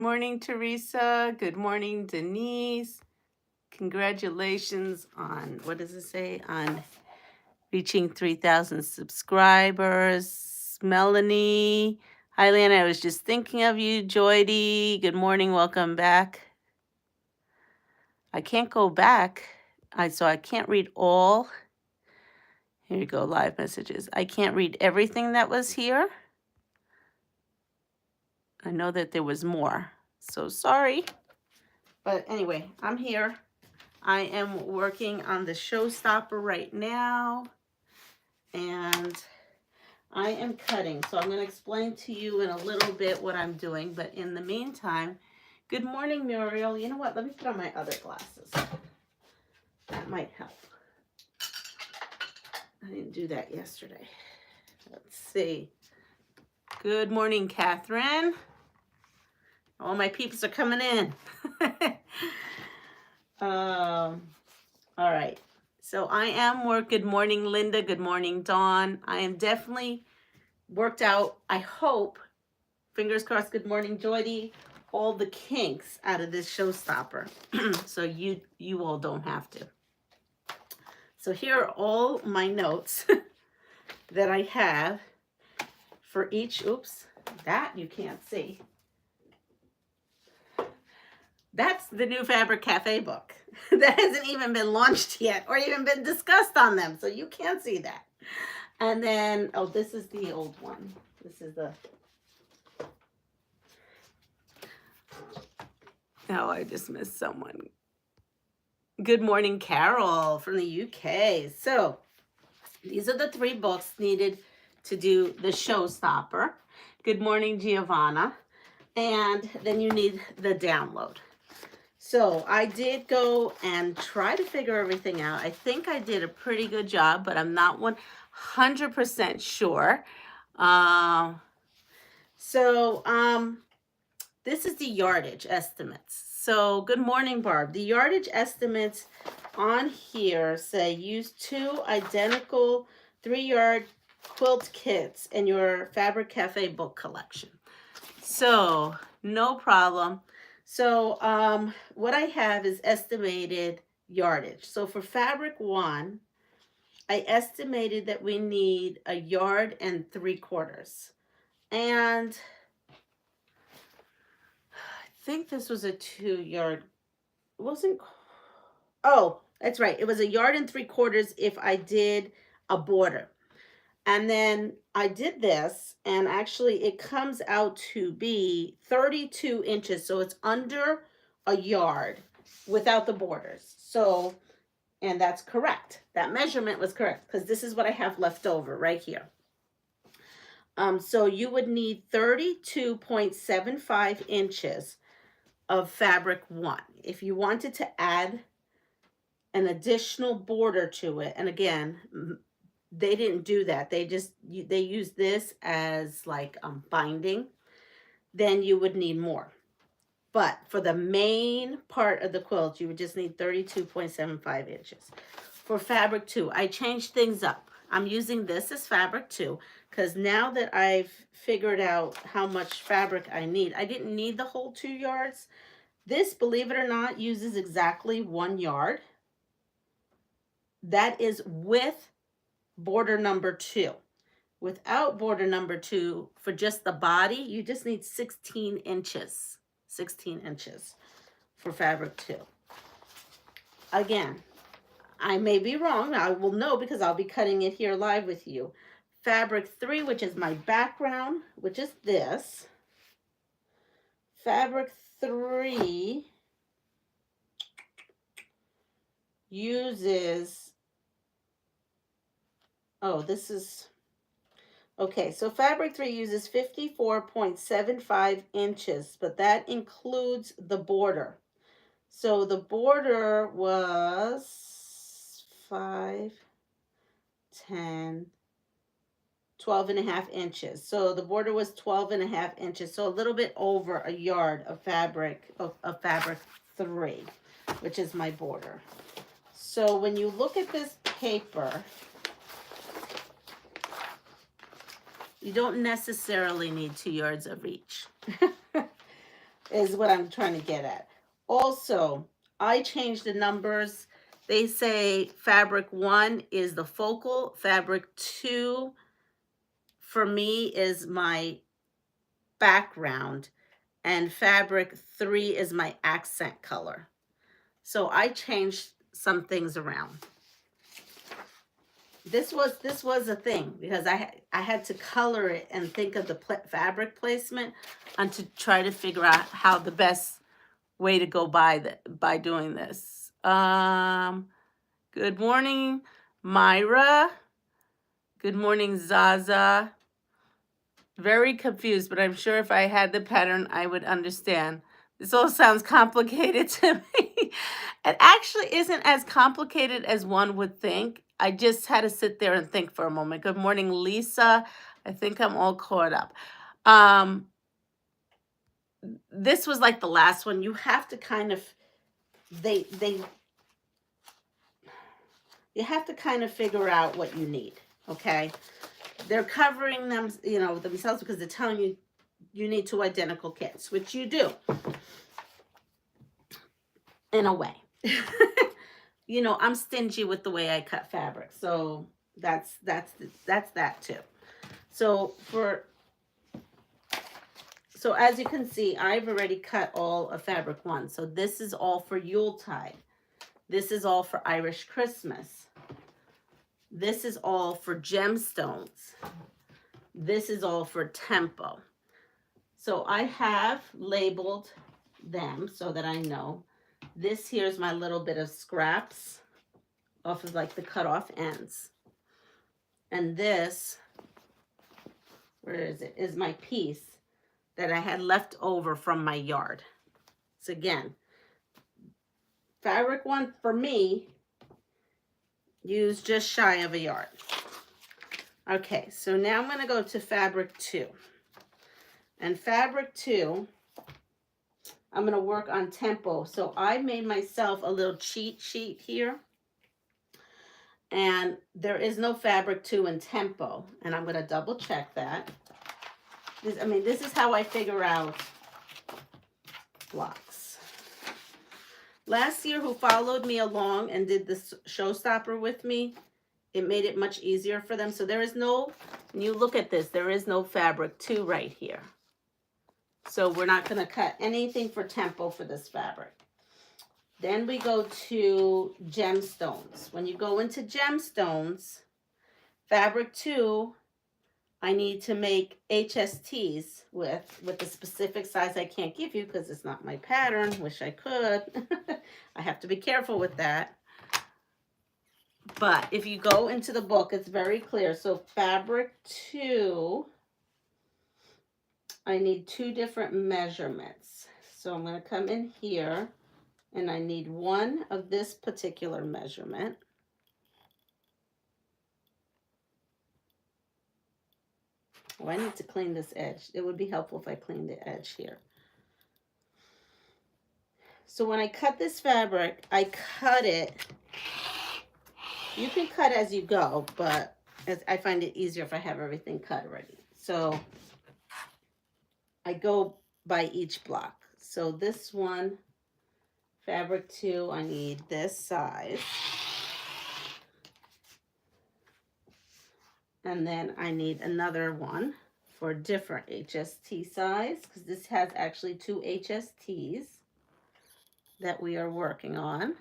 Morning, Teresa. Good morning, Denise. Congratulations on, what does it say? On reaching 3,000 subscribers. Melanie. Hi, Lana. I was just thinking of you. Joydy. Good morning. Welcome back. I can't go back. So I can't read all. Here you go, live messages. I can't read everything that was here. I know that there was more. So sorry. But anyway, I'm here. I am working on the showstopper right now, and I am cutting. So I'm going to explain to you in a little bit what I'm doing. But in the meantime, good morning, Muriel. You know what? Let me put on my other glasses. That might help. I didn't do that yesterday. Let's see. Good morning, Catherine. All my peeps are coming in. All right. So I am good morning, Linda. Good morning, Dawn. I am definitely worked out, I hope, fingers crossed, good morning, Joydy, all the kinks out of this showstopper. So you all don't have to. So here are all my notes that I have for each, oops, that you can't see. That's the new Fabric Cafe book. That hasn't even been launched yet or even been discussed on them, so you can't see that. And then, oh, this is the old one. This is the, oh, I just missed someone. Good morning, Carol from the UK. So these are the 3 books needed to do the showstopper. Good morning, Giovanna. And then you need the download. So I did go and try to figure everything out. I think I did a pretty good job, but I'm not 100% sure. This is the yardage estimates. So good morning, Barb. The yardage estimates on here say use 2 identical 3-yard quilt kits in your Fabric Cafe book collection. So no problem. So what I have is estimated yardage. So for fabric 1, I estimated that we need 1 yard and 3/4. And I think this was a 2-yard. It wasn't. Oh, that's right. It was 1 yard and 3/4 if I did a border. And then I did this, and actually it comes out to be 32 inches. So it's under 1 yard without the borders. So, and that's correct. That measurement was correct because this is what I have left over right here. So you would need 32.75 inches of fabric 1. If you wanted to add an additional border to it, and again, they didn't do that. They used this as like binding. Then you would need more. But for the main part of the quilt, you would just need 32.75 inches. For fabric 2, I changed things up. I'm using this as fabric 2 because now that I've figured out how much fabric I need, I didn't need the whole 2 yards. This, believe it or not, uses exactly 1 yard. That is with border number 2. Without border number 2, for just the body, you just need 16 inches. 16 inches for fabric 2. Again, I may be wrong. I will know because I'll be cutting it here live with you. Fabric 3, which is my background, which is this. Fabric 3 uses, oh, this is, okay, so fabric 3 uses 54.75 inches, but that includes the border. So the border was 5, 10, 12.5 inches. So the border was 12.5 inches. So a little bit over 1 yard of fabric, of fabric 3, which is my border. So when you look at this paper, you don't necessarily need 2 yards of each. is what I'm trying to get at. Also, I changed the numbers. They say fabric 1 is the focal, fabric 2 for me is my background, and fabric 3 is my accent color. So I changed some things around. This was a thing because I had to color it and think of the fabric placement and to try to figure out how the best way to go by doing this. Good morning, Myra. Good morning, Zaza. Very confused, but I'm sure if I had the pattern, I would understand. This all sounds complicated to me. It actually isn't as complicated as one would think. I just had to sit there and think for a moment. Good morning, Lisa. I think I'm all caught up. This was like the last one. You have to kind of, you have to kind of figure out what you need, okay? They're covering them, you know, themselves because they're telling you you need 2 identical kits, which you do, in a way. You know, I'm stingy with the way I cut fabric, so that's that too. So as you can see, I've already cut all of fabric 1. So this is all for Yuletide. This is all for Irish Christmas. This is all for gemstones. This is all for tempo. So I have labeled them so that I know. This here's my little bit of scraps off of like the cut off ends. And this, where is it, is my piece that I had left over from my yard. So again, fabric 1 for me used just shy of a yard. Okay, so now I'm going to go to fabric 2. And fabric 2, I'm going to work on tempo. So I made myself a little cheat sheet here. And there is no fabric 2 in tempo. And I'm going to double check that. This is how I figure out blocks. Last year, who followed me along and did this showstopper with me, it made it much easier for them. So there is no, when you look at this, there is no fabric 2 right here. So we're not going to cut anything for tempo for this fabric. Then we go to gemstones. When you go into gemstones, fabric 2, I need to make HSTs with the specific size I can't give you because it's not my pattern. Wish I could. I have to be careful with that. But if you go into the book, it's very clear. So fabric 2, I need 2 different measurements. So I'm going to come in here and I need 1 of this particular measurement. Oh, I need to clean this edge. It would be helpful if I cleaned the edge here. So when I cut this fabric, I cut it. You can cut as you go, but I find it easier if I have everything cut already. So I go by each block. So this one, fabric 2, I need this size. And then I need another one for a different HST size, because this has actually 2 HSTs that we are working on.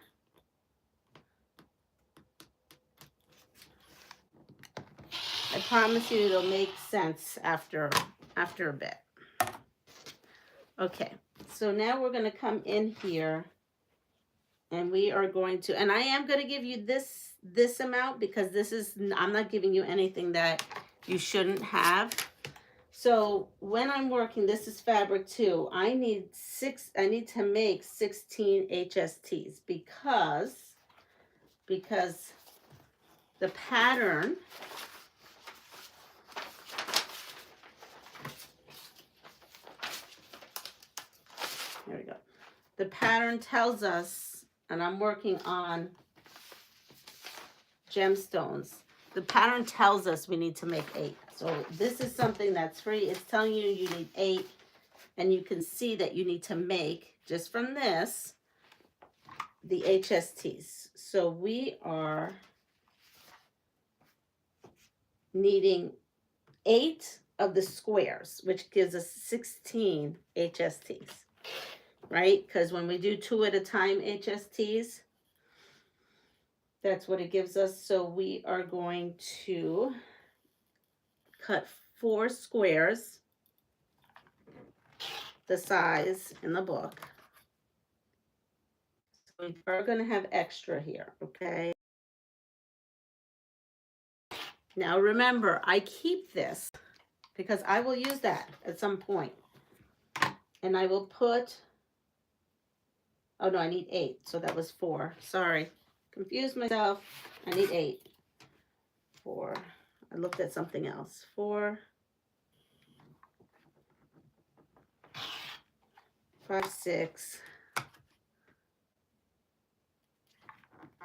I promise you it'll make sense after a bit. Okay, so now we're going to come in here and we are going to, and I am going to give you this amount because this is, I'm not giving you anything that you shouldn't have. So when I'm working, this is fabric 2. I need to make 16 HSTs because the pattern, there we go. The pattern tells us, and I'm working on gemstones. The pattern tells us we need to make 8. So this is something that's free. It's telling you you need 8. And you can see that you need to make, just from this, the HSTs. So we are needing 8 of the squares, which gives us 16 HSTs, right? Because when we do 2 at a time HSTs, that's what it gives us. So we are going to cut 4 squares, the size in the book. So we are going to have extra here, okay? Now remember, I keep this because I will use that at some point. And I will put, oh no, I need 8, so that was 4. Sorry, confused myself. I need 8. 4. I looked at something else. 4, 5, 6,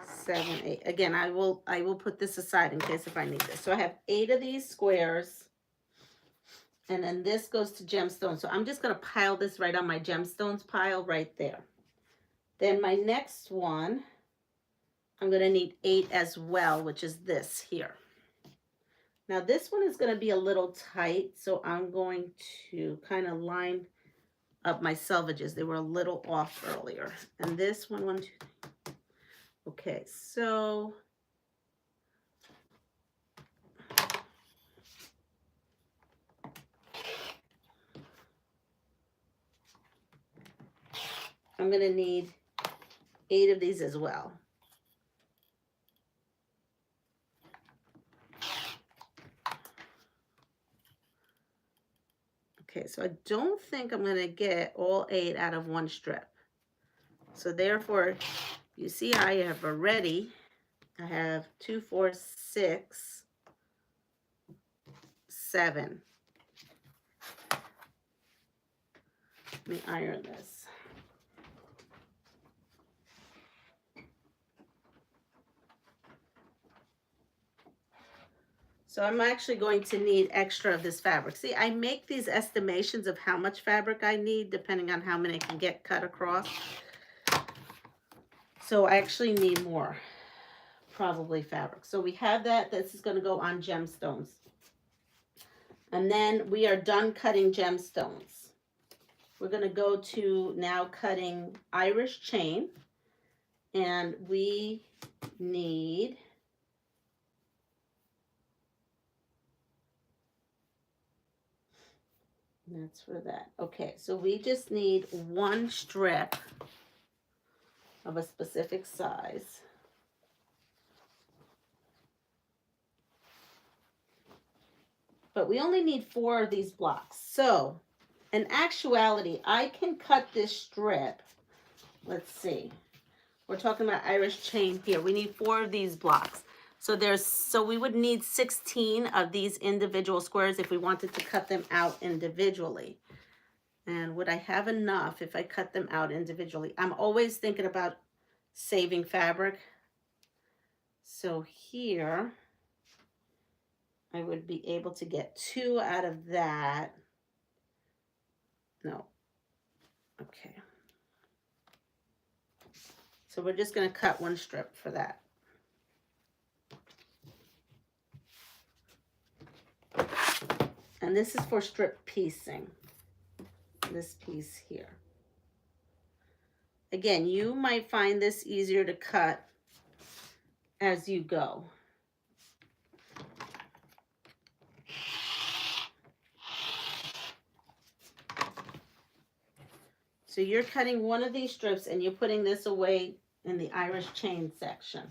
7, 8. Again, I will put this aside in case if I need this. So I have 8 of these squares, and then this goes to gemstones. So I'm just going to pile this right on my gemstones pile right there. Then my next one, I'm going to need 8 as well, which is this here. Now this one is going to be a little tight, so I'm going to kind of line up my selvages. They were a little off earlier. And this one, 1, 2, 3. Okay, so I'm going to need 8 of these as well. Okay, so I don't think I'm going to get all 8 out of one strip. So therefore, you see I have already, I have 2, 4, 6, 7. Let me iron this. So I'm actually going to need extra of this fabric. See, I make these estimations of how much fabric I need depending on how many can get cut across. So I actually need more, probably, fabric. So we have that. This is going to go on gemstones. And then we are done cutting gemstones. We're going to go to now cutting Irish chain. And we need that's for that. Okay, so we just need 1 strip of a specific size. But we only need 4 of these blocks. So in actuality, I can cut this strip. Let's see. We're talking about Irish chain here. We need 4 of these blocks. So we would need 16 of these individual squares if we wanted to cut them out individually. And would I have enough if I cut them out individually? I'm always thinking about saving fabric. So here, I would be able to get 2 out of that. No. Okay. So we're just going to cut 1 strip for that. And this is for strip piecing. This piece here. Again, you might find this easier to cut as you go. So you're cutting 1 of these strips and you're putting this away in the Irish chain section.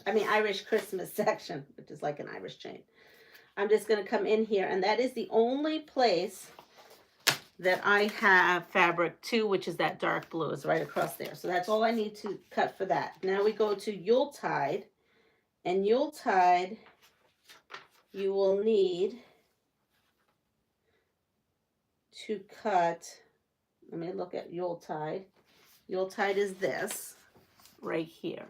I mean, Irish Christmas section, which is like an Irish chain. I'm just going to come in here, and that is the only place that I have fabric too, which is that dark blue, is right across there. So that's all I need to cut for that. Now we go to Yuletide, and Yuletide, you will need to cut, let me look at Yuletide. Yuletide is this right here.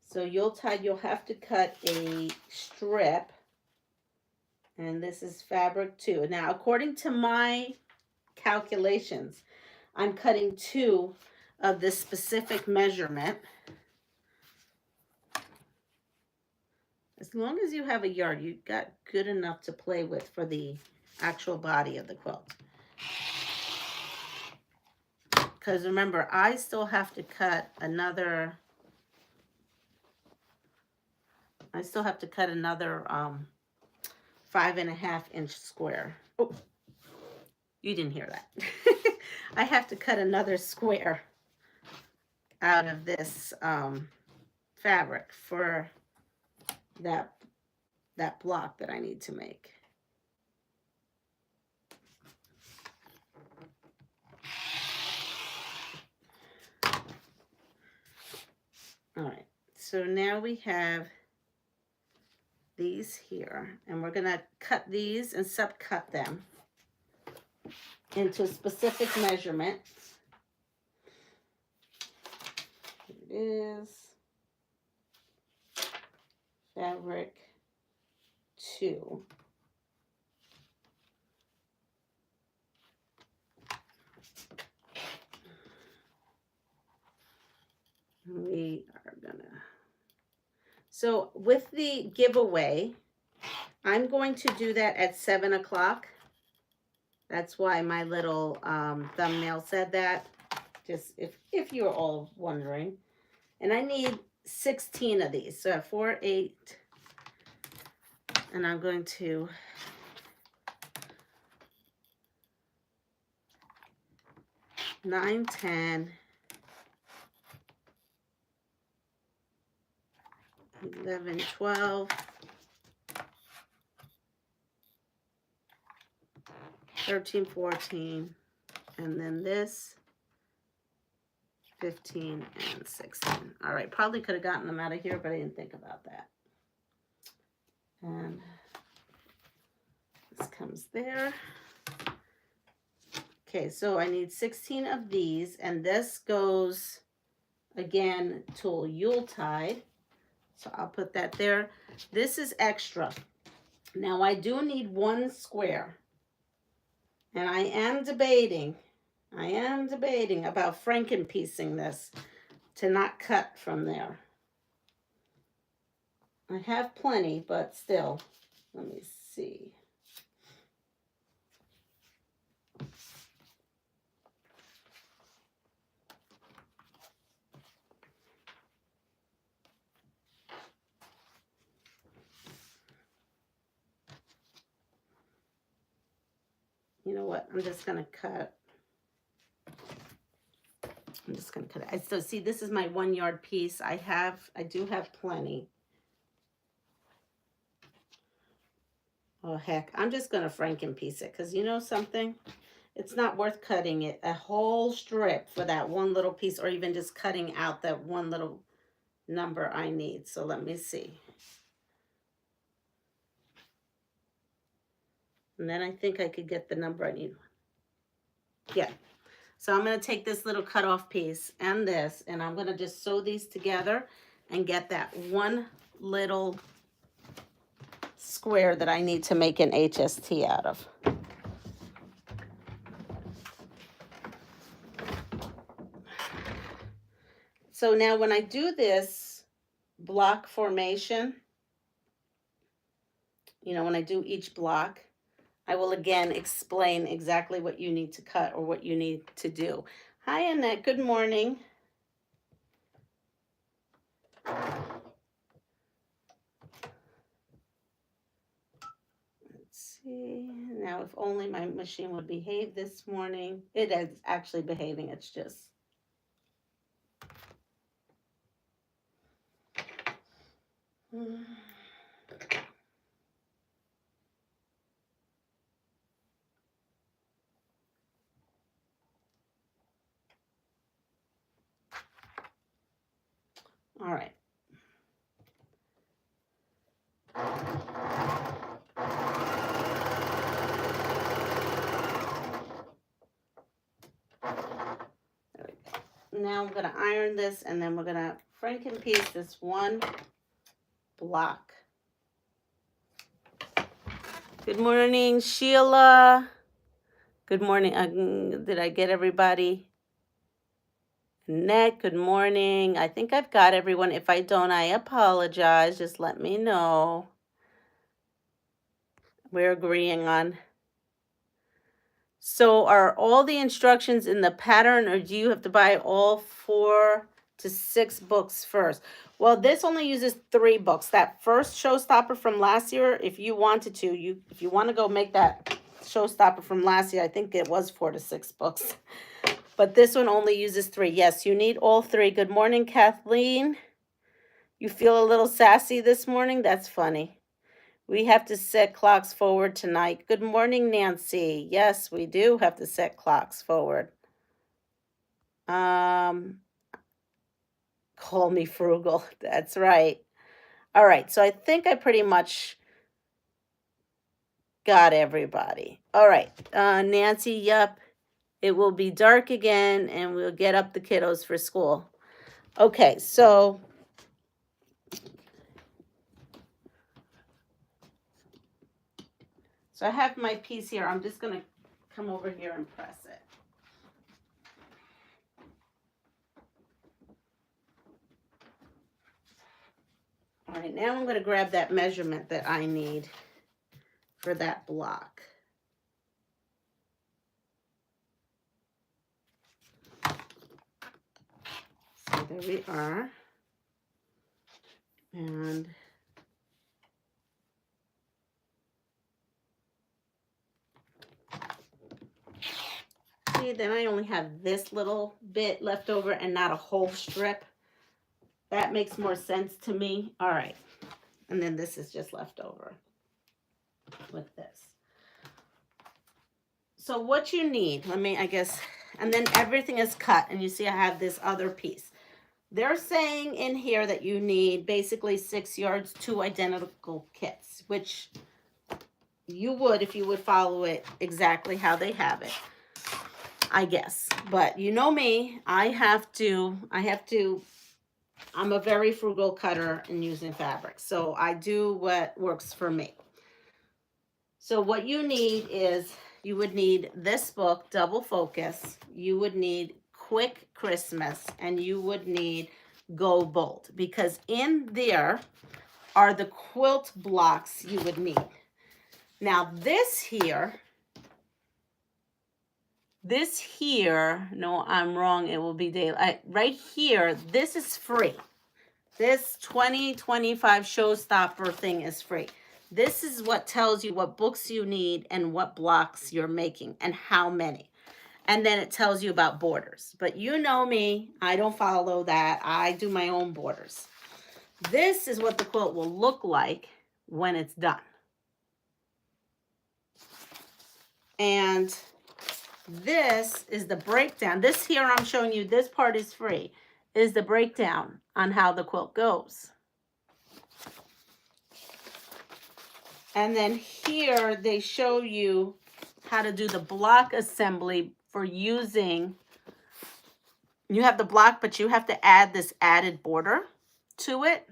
So Yuletide, you'll have to cut a strip And this is fabric 2. Now, according to my calculations, I'm cutting 2 of this specific measurement. As long as you have a yard, you've got good enough to play with for the actual body of the quilt. Because remember, I still have to cut another, 5.5-inch square. Oh, you didn't hear that. I have to cut another square out of this fabric for that block that I need to make. All right, so now we have these here, and we're gonna cut these and subcut them into specific measurements. Here it is. Fabric 2. We are gonna, so with the giveaway, I'm going to do that at 7 o'clock. That's why my little thumbnail said that, just if you're all wondering. And I need 16 of these, so I have 4, 8, and I'm going to nine, 10, 11, 12, 13, 14, and then this 15 and 16. All right, probably could have gotten them out of here, but I didn't think about that. And this comes there. Okay, so I need 16 of these, and this goes again to Yuletide. So I'll put that there. This is extra. Now I do need 1 square. And I am debating about frankenpiecing this to not cut from there. I have plenty, but still, let me see. You know what? I'm just going to cut. I'm just going to cut it. So see, this is my 1 yard piece. I do have plenty. Oh, heck. I'm just going to frankenpiece it because you know something? It's not worth cutting it a whole strip for that one little piece, or even just cutting out that one little number I need. So let me see. And then I think I could get the number I need. Yeah. So I'm going to take this little cutoff piece and this, and I'm going to just sew these together and get that one little square that I need to make an HST out of. So now when I do this block formation, you know, when I do each block, I will again explain exactly what you need to cut or what you need to do. Hi, Annette. Good morning. Let's see. Now, if only my machine would behave this morning. It is actually behaving. It's just... All right. There we go. Now I'm going to iron this, and then we're going to frankenpiece this one block. Good morning, Sheila. Good morning. Did I get everybody? Annette, good morning. I think I've got everyone. If I don't, I apologize. Just let me know. We're agreeing on. So are all the instructions in the pattern, or do you have to buy all 4 to 6 books first? Well, this only uses 3 books. That first showstopper from last year, if you wanted to, if you want to go make that showstopper from last year, I think it was 4 to 6 books. But this one only uses 3. Yes, you need all 3. Good morning, Kathleen. You feel a little sassy this morning? That's funny. We have to set clocks forward tonight. Good morning, Nancy. Yes, we do have to set clocks forward. Call me frugal. That's right. All right, so I think I pretty much got everybody. All right, Nancy, yep. It will be dark again, and we'll get up the kiddos for school. Okay, so I have my piece here. I'm just going to come over here and press it. All right, now I'm going to grab that measurement that I need for that block. So there we are. And see, then I only have this little bit left over and not a whole strip. That makes more sense to me. All right. And then this is just left over with this. So what you need, I guess, and then everything is cut. And you see I have this other piece. They're saying in here that you need basically 6 yards, 2 identical kits, which you would if you would follow it exactly how they have it, I guess. But you know me, I'm a very frugal cutter in using fabric. So I do what works for me. So what you need is, you would need this book, Double Focus. You would need Quick Christmas, and you would need Go Bold, because in there are the quilt blocks you would need. Now this here, no, I'm wrong. It will be daily. Right here, this is free. This 2025 showstopper thing is free. This is what tells you what books you need and what blocks you're making and how many. And then it tells you about borders. But you know me, I don't follow that. I do my own borders. This is what the quilt will look like when it's done. And this is the breakdown. This here I'm showing you, this part is free, is the breakdown on how the quilt goes. And then here they show you how to do the block assembly for using, you have the block, but you have to add this added border to it.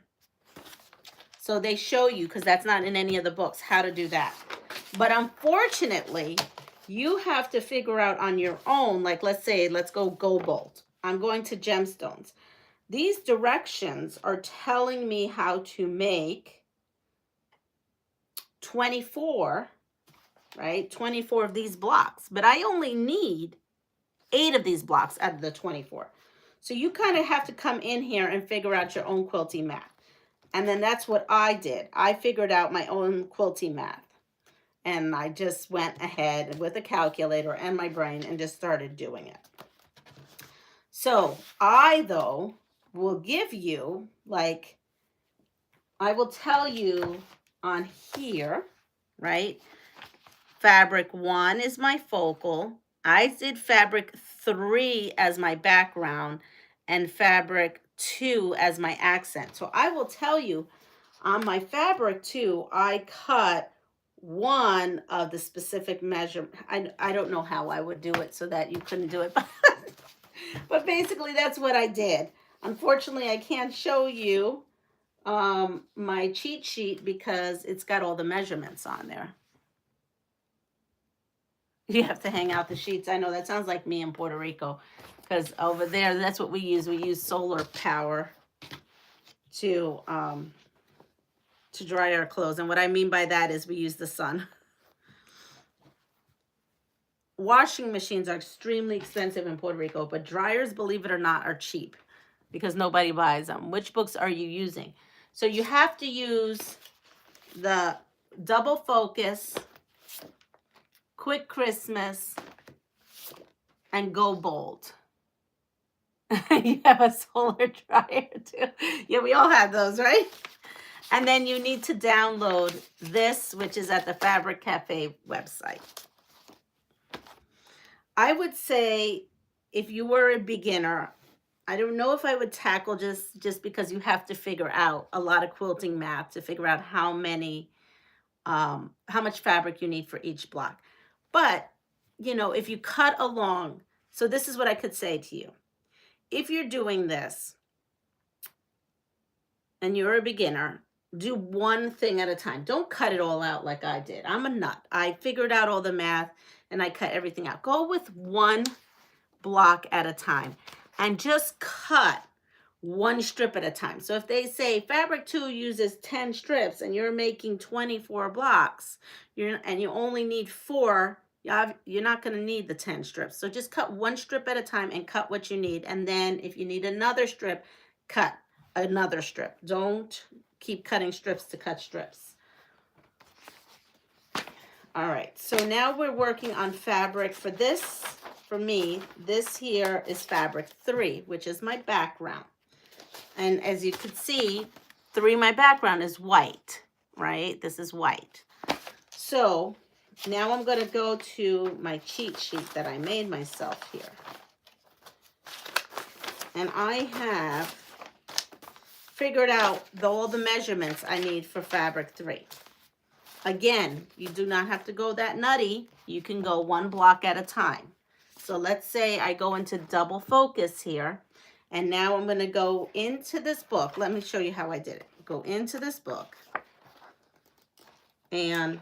So they show you, because that's not in any of the books, how to do that. But unfortunately, you have to figure out on your own, like let's say, let's go bold. I'm going to gemstones. These directions are telling me how to make 24, right? 24 of these blocks, but I only need 8 of these blocks out of the 24. So you kind of have to come in here and figure out your own quilting math. And then that's what I did. I figured out my own quilting math. And I just went ahead with a calculator and my brain and just started doing it. So I, though, will give you, like, I will tell you on here, right? Fabric 1 is my focal. I did fabric 3 as my background and fabric 2 as my accent. So I will tell you on my fabric 2, I cut one of the specific measure. I don't know how I would do it so that you couldn't do it, but basically that's what I did. Unfortunately, I can't show you my cheat sheet because it's got all the measurements on there. You have to hang out the sheets. I know that sounds like me in Puerto Rico, because over there, that's what we use. We use solar power to dry our clothes. And what I mean by that is we use the sun. Washing machines are extremely expensive in Puerto Rico, but dryers, believe it or not, are cheap because nobody buys them. Which books are you using? So you have to use the Double Focus, Quick Christmas, and Go Bold. You have a solar dryer too. Yeah, we all have those, right? And then you need to download this, which is at the Fabric Cafe website. I would say if you were a beginner, I don't know if I would tackle just because you have to figure out a lot of quilting math to figure out how much fabric you need for each block. But, you know, if you cut along, so this is what I could say to you. If you're doing this and you're a beginner, do one thing at a time. Don't cut it all out like I did. I'm a nut. I figured out all the math and I cut everything out. Go with one block at a time and just cut one strip at a time. So if they say fabric 2 uses 10 strips and you're making 24 blocks, and you only need 4, you're not going to need the 10 strips. So just cut one strip at a time and cut what you need. And then if you need another strip, cut another strip. Don't keep cutting strips to cut strips. All right, so now we're working on fabric for this. For me, this here is fabric 3, which is my background. And as you can see, 3, my background is white, right? This is white. So now I'm going to go to my cheat sheet that I made myself here. And I have figured out all the measurements I need for fabric 3. Again, you do not have to go that nutty. You can go one block at a time. So let's say I go into Double Focus here. And now I'm going to go into this book. Let me show you how I did it. Go into this book. And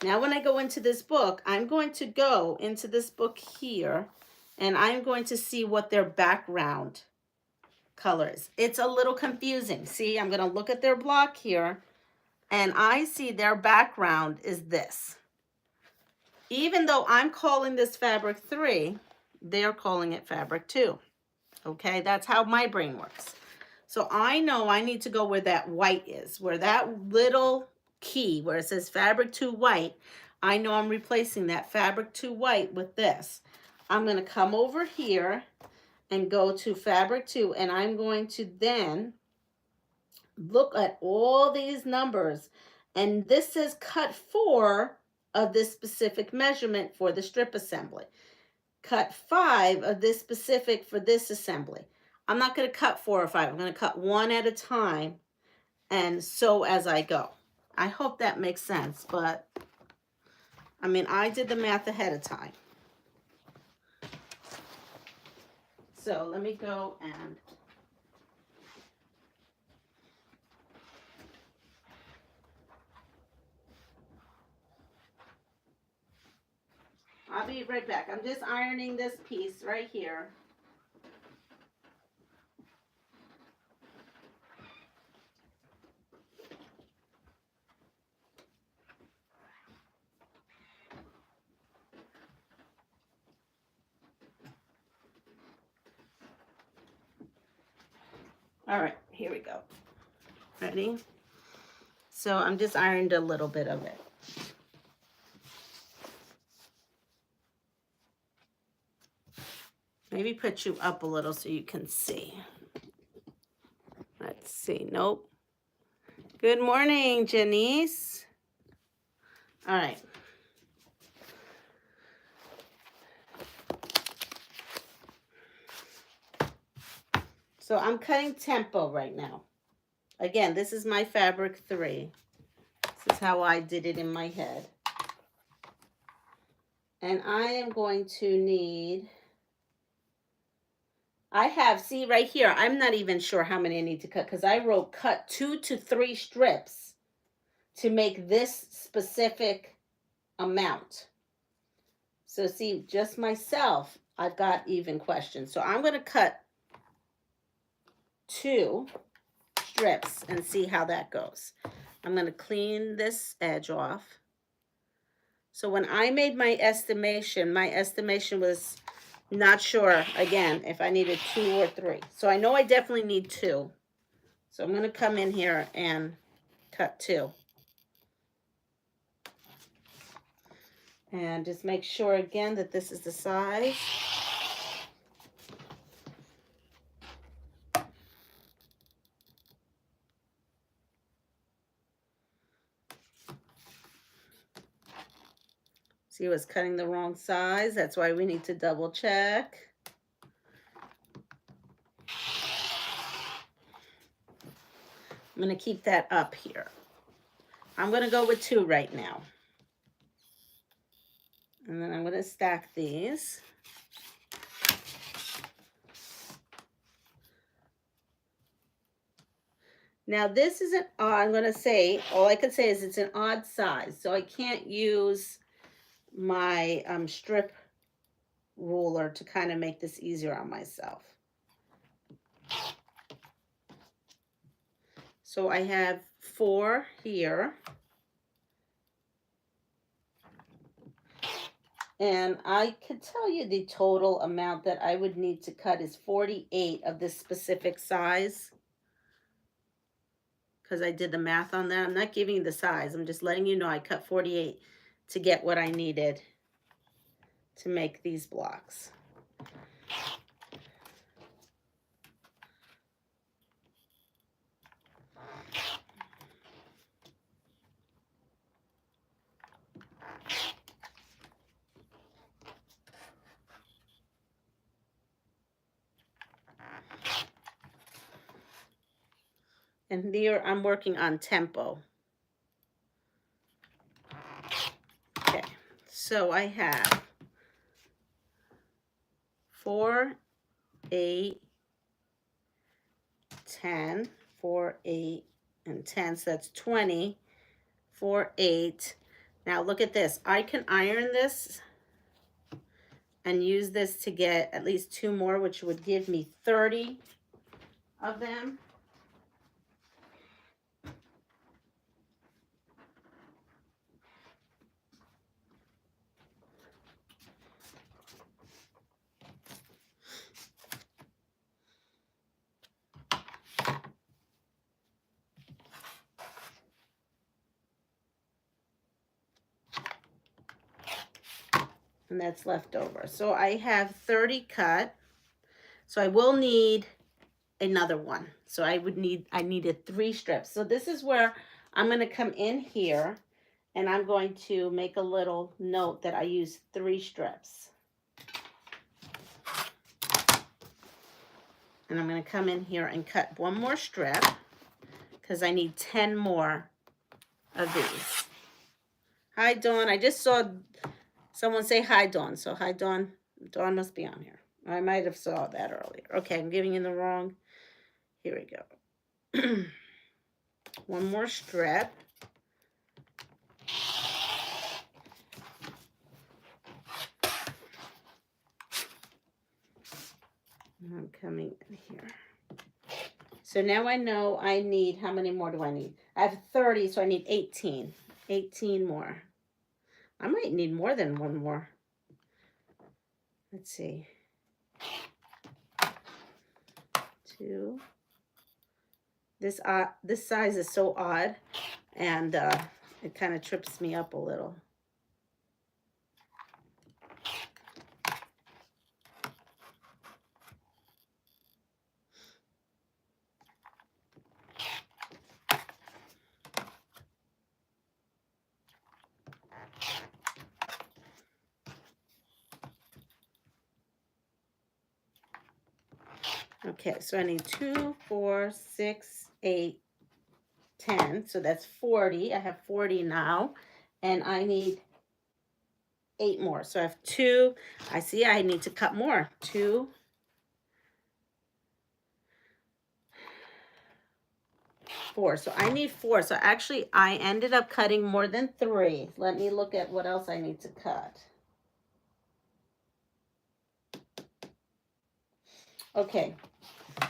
now when I go into this book, I'm going to go into this book here. And I'm going to see what their background color is. It's a little confusing. See, I'm going to look at their block here. And I see their background is this. Even though I'm calling this fabric 3, they're calling it fabric 2. Okay, that's how my brain works. So I know I need to go where that white is, where that little key, where it says fabric 2 white, I know I'm replacing that fabric 2 white with this. I'm going to come over here and go to fabric 2, and I'm going to then look at all these numbers, and this says cut 4 of this specific measurement for the strip assembly. Cut 5 of this specific for this assembly. I'm not going to cut 4 or 5. I'm going to cut one at a time and sew as I go. I hope that makes sense, but I mean, I did the math ahead of time. So let me go and I'll be right back. I'm just ironing this piece right here. All right, here we go. Ready? So I'm just ironed a little bit of it. Maybe put you up a little so you can see. Let's see. Nope. Good morning, Janice. All right. So I'm cutting tempo right now. Again, this is my fabric 3. This is how I did it in my head. And I am going to need, I have, see right here, I'm not even sure how many I need to cut because I wrote cut 2 to 3 strips to make this specific amount. So see, just myself, I've got even questions. So I'm going to cut 2 strips and see how that goes. I'm going to clean this edge off. So when I made my estimation was not sure, again, if I needed 2 or 3. So I know I definitely need 2. So I'm going to come in here and cut 2. And just make sure again that this is the size. See, I was cutting the wrong size. That's why we need to double check. I'm going to keep that up here. I'm going to go with 2 right now. And then I'm going to stack these. Now this is an odd, I'm going to say, all I can say is it's an odd size. So I can't use my strip ruler to kind of make this easier on myself. So I have 4 here. And I could tell you the total amount that I would need to cut is 48 of this specific size. Because I did the math on that. I'm not giving you the size. I'm just letting you know I cut 48 to get what I needed to make these blocks. And here I'm working on tempo. Okay, so I have 4, 8, 10, 4, 8, and 10. So that's 20, 4, 8. Now look at this. I can iron this and use this to get at least 2 more, which would give me 30 of them. And that's left over. So I have 30 cut. So I will need another one. So I needed 3 strips. So this is where I'm going to come in here and I'm going to make a little note that I use 3 strips. And I'm going to come in here and cut 1 more strip because I need 10 more of these. Hi, Dawn. I just saw someone say hi, Dawn. So hi, Dawn. Dawn must be on here. I might have saw that earlier. Okay, I'm giving you the wrong. Here we go. 1 more strip. And I'm coming in here. So now I know I need, how many more do I need? I have 30, so I need 18. 18 more. I might need more than 1 more. Let's see. 2. This size is so odd, and it kind of trips me up a little. Okay, so I need 2, 4, 6, 8, 10. So that's 40. I have 40 now. And I need 8 more. So I have 2. I see I need to cut more. 2. 4. So I need 4. So actually I ended up cutting more than 3. Let me look at what else I need to cut. Okay,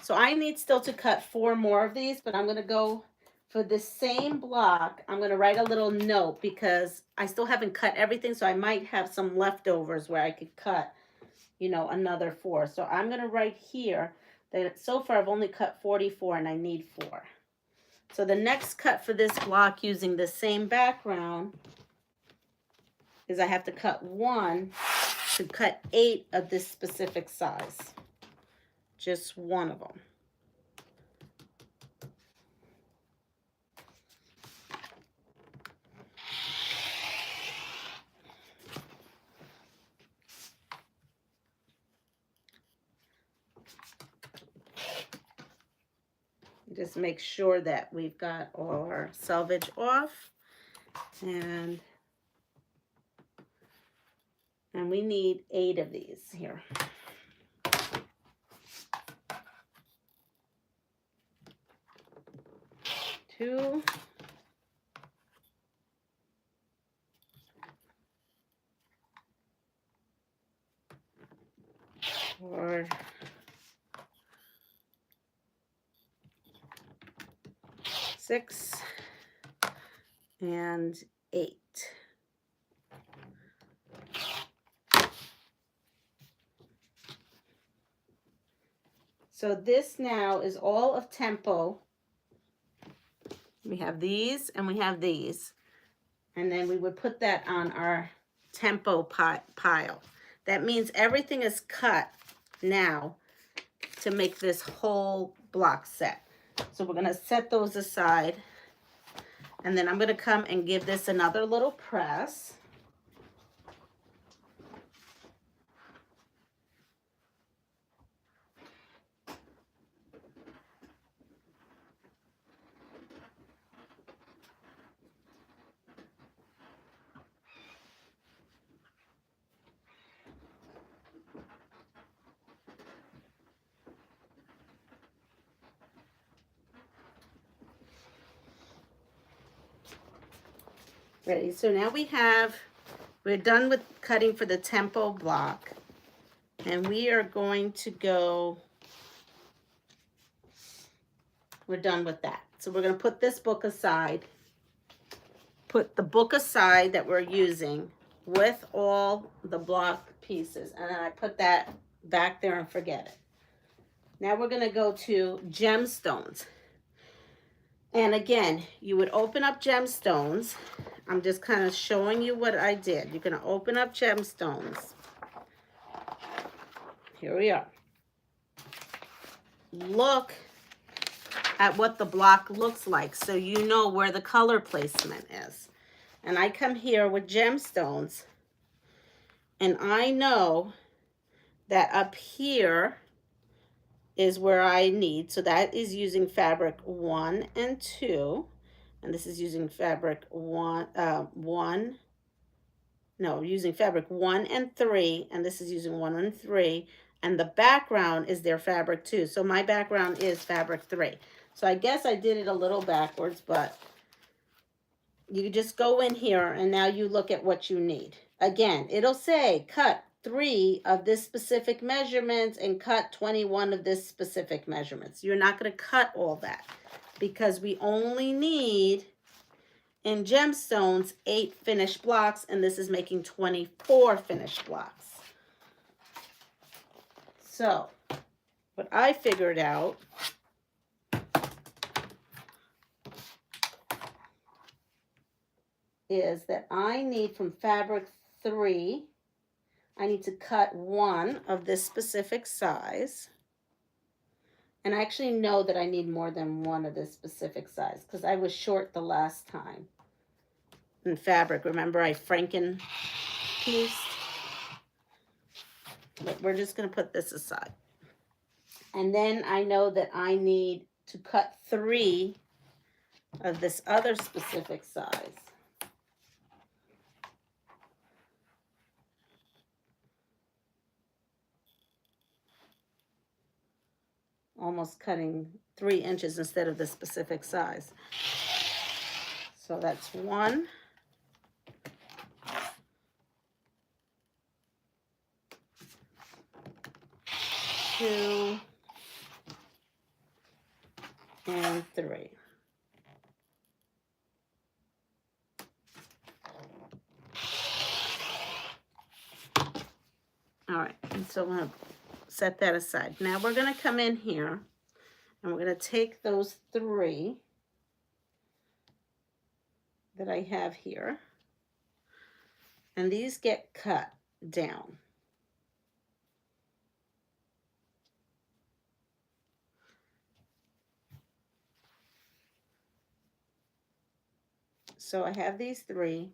so I need still to cut 4 more of these, but I'm going to go for the same block. I'm going to write a little note because I still haven't cut everything, so I might have some leftovers where I could cut, you know, another 4. So I'm going to write here that so far I've only cut 44 and I need 4. So the next cut for this block using the same background is I have to cut 1 to cut 8 of this specific size. Just one of them. Just make sure that we've got our selvage off, and we need 8 of these here. Two. 4. 6 and 8. So this now is all of tempo. We have these and we have these. And then we would put that on our tempo pile. That means everything is cut now to make this whole block set. So we're going to set those aside. And then I'm going to come and give this another little press. Ready. So now we're done with cutting for the tempo block. And we are going to go, we're done with that. So we're going to put this book aside. Put the book aside that we're using with all the block pieces. And then I put that back there and forget it. Now we're going to go to gemstones. And again, you would open up gemstones. I'm just kind of showing you what I did. You're going to open up gemstones. Here we are. Look at what the block looks like so you know where the color placement is. And I come here with gemstones, and I know that up here is where I need. So that is using fabric 1 and 2. And this is using fabric using fabric 1 and 3, and this is using 1 and 3, and the background is their fabric 2. So my background is fabric 3. So I guess I did it a little backwards, but you just go in here and now you look at what you need. Again, it'll say cut 3 of this specific measurements and cut 21 of this specific measurements. You're not going to cut all that because we only need in gemstones 8 finished blocks, and this is making 24 finished blocks. So what I figured out is that I need from fabric 3, I need to cut 1 of this specific size. And I actually know that I need more than 1 of this specific size because I was short the last time in fabric. Remember, I Franken pieced. But we're just going to put this aside. And then I know that I need to cut 3 of this other specific size. almost cutting 3 inches instead of the specific size. So that's 1. 2 and 3. All right, and so I'm going to set that aside. Now we're going to come in here and we're going to take those 3 that I have here, and these get cut down. So I have these 3,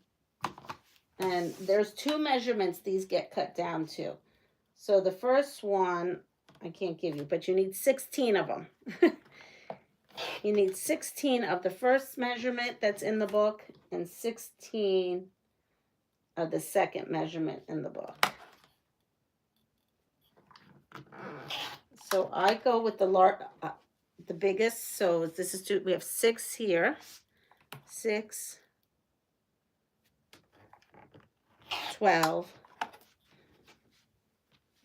and there's 2 measurements these get cut down to. So the first one, I can't give you, but you need 16 of them. You need 16 of the first measurement that's in the book and 16 of the second measurement in the book. So I go with the biggest. So this is 2. We have 6 here. 6, 12.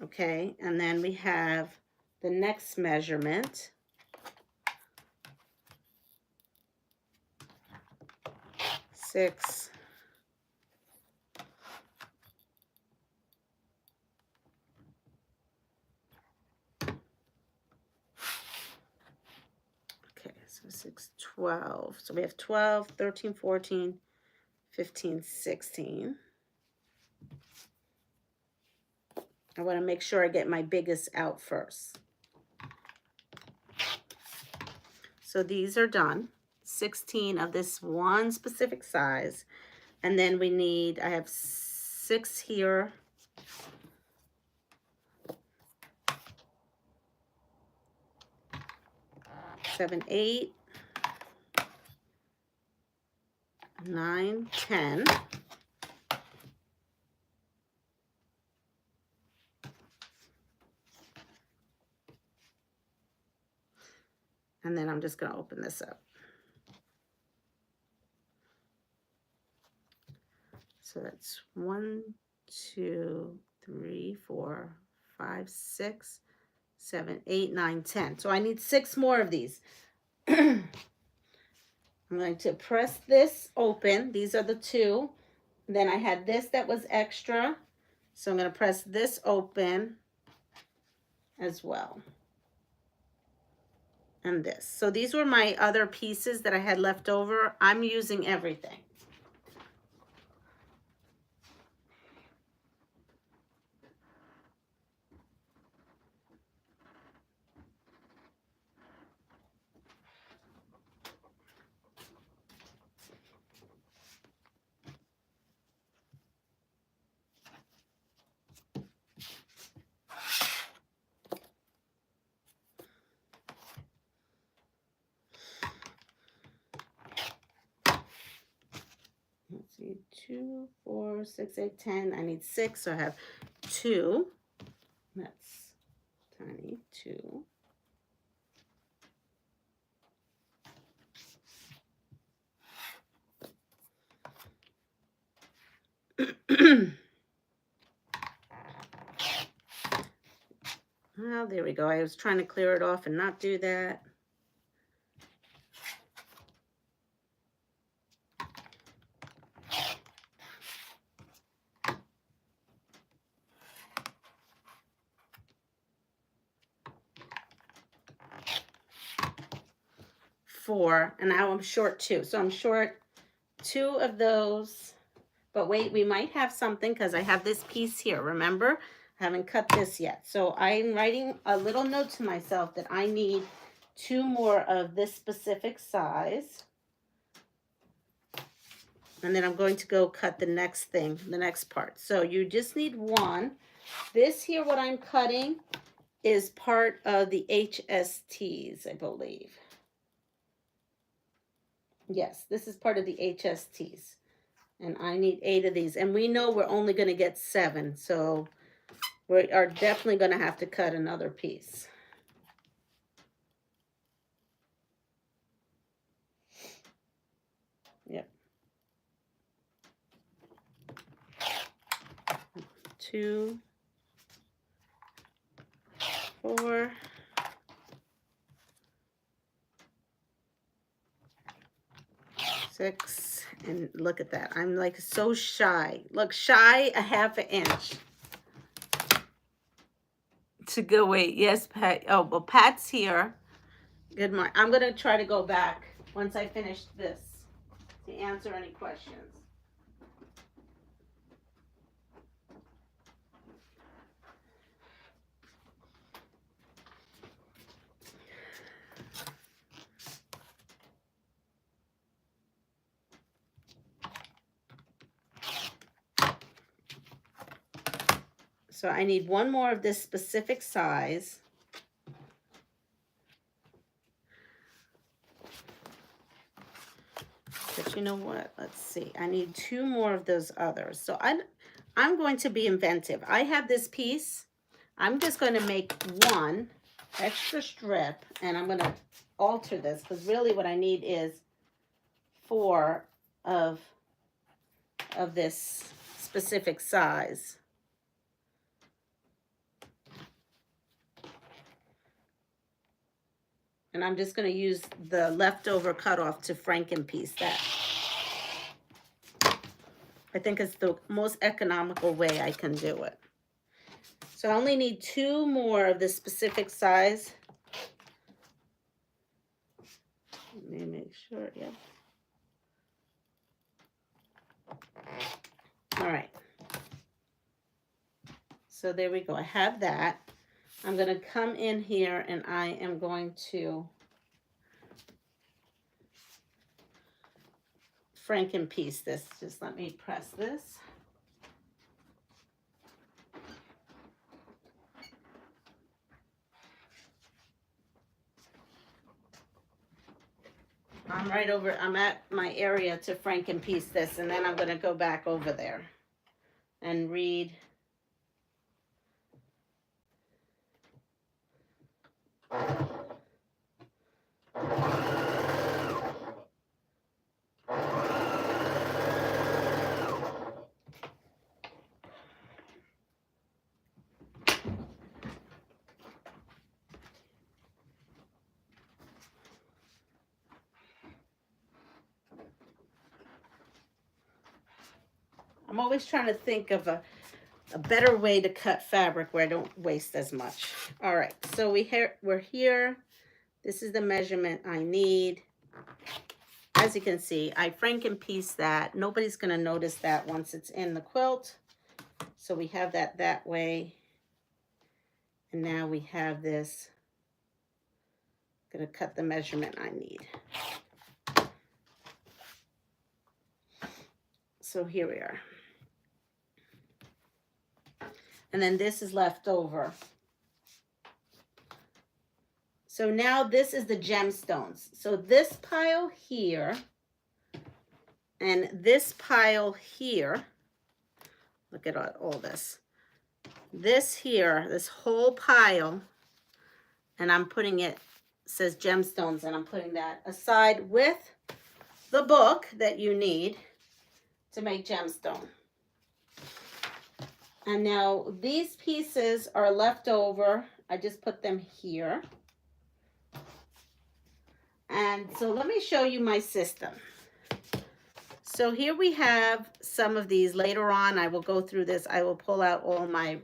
Okay, and then we have the next measurement. 6, 6, 12. So we have 12, 13, 14, 15, 16. I want to make sure I get my biggest out first. So these are done. 16 of this one specific size. And then we need, I have 6 here. Seven, 8, 9, 10. And then I'm just going to open this up. So that's 1, 2, 3, 4, 5, 6, 7, 8, 9, 10. So I need 6 more of these. I'm going to press this open. These are the 2. Then I had this that was extra. So I'm going to press this open as well. And this. So these were my other pieces that I had left over. I'm using everything. Let's see, 2, 4, 6, 8, 10. I need 6, so I have 2. That's tiny, 2. Well, there we go. I was trying to clear it off and not do that. Four, and now I'm short 2. So I'm short 2 of those. But wait, we might have something because I have this piece here. Remember? I haven't cut this yet. So I'm writing a little note to myself that I need 2 more of this specific size. And then I'm going to go cut the next thing, the next part. So you just need 1. This here, what I'm cutting, is part of the HSTs, I believe. Yes, this is part of the HSTs. And I need 8 of these. And we know we're only going to get 7. So we are definitely going to have to cut another piece. 2, 4, 6, and look at that. I'm like so shy. Look, shy a half an inch to go. Wait, yes, Pat. Oh, well, Pat's here. Good morning. I'm going to try to go back once I finish this to answer any questions. So I need one more of this specific size. But you know what? Let's see. I need 2 more of those others. So I'm going to be inventive. I have this piece. I'm just going to make 1 extra strip, and I'm going to alter this because really what I need is 4 of this specific size. And I'm just going to use the leftover cutoff to Franken-piece that. I think it's the most economical way I can do it. So I only need 2 more of this specific size. Let me make sure, yeah. All right. So there we go. I have that. I'm going to come in here and I am going to Franken-piece this. Just let me press this. I'm at my area to Franken-piece this, and then I'm going to go back over there and read. I'm always trying to think of a better way to cut fabric where I don't waste as much. All right, so we're here. This is the measurement I need. As you can see, I Franken-piece that. Nobody's going to notice that once it's in the quilt. So we have that way. And now we have this. I'm going to cut the measurement I need. So here we are. And then this is left over. So now this is the gemstones. So this pile here and this pile here, look at all this. This here, this whole pile, and I'm putting it says gemstones, and I'm putting that aside with the book that you need to make gemstone. And now these pieces are left over. I just put them here. And so let me show you my system. So here we have some of these. Later on, I will go through this. I will pull out all my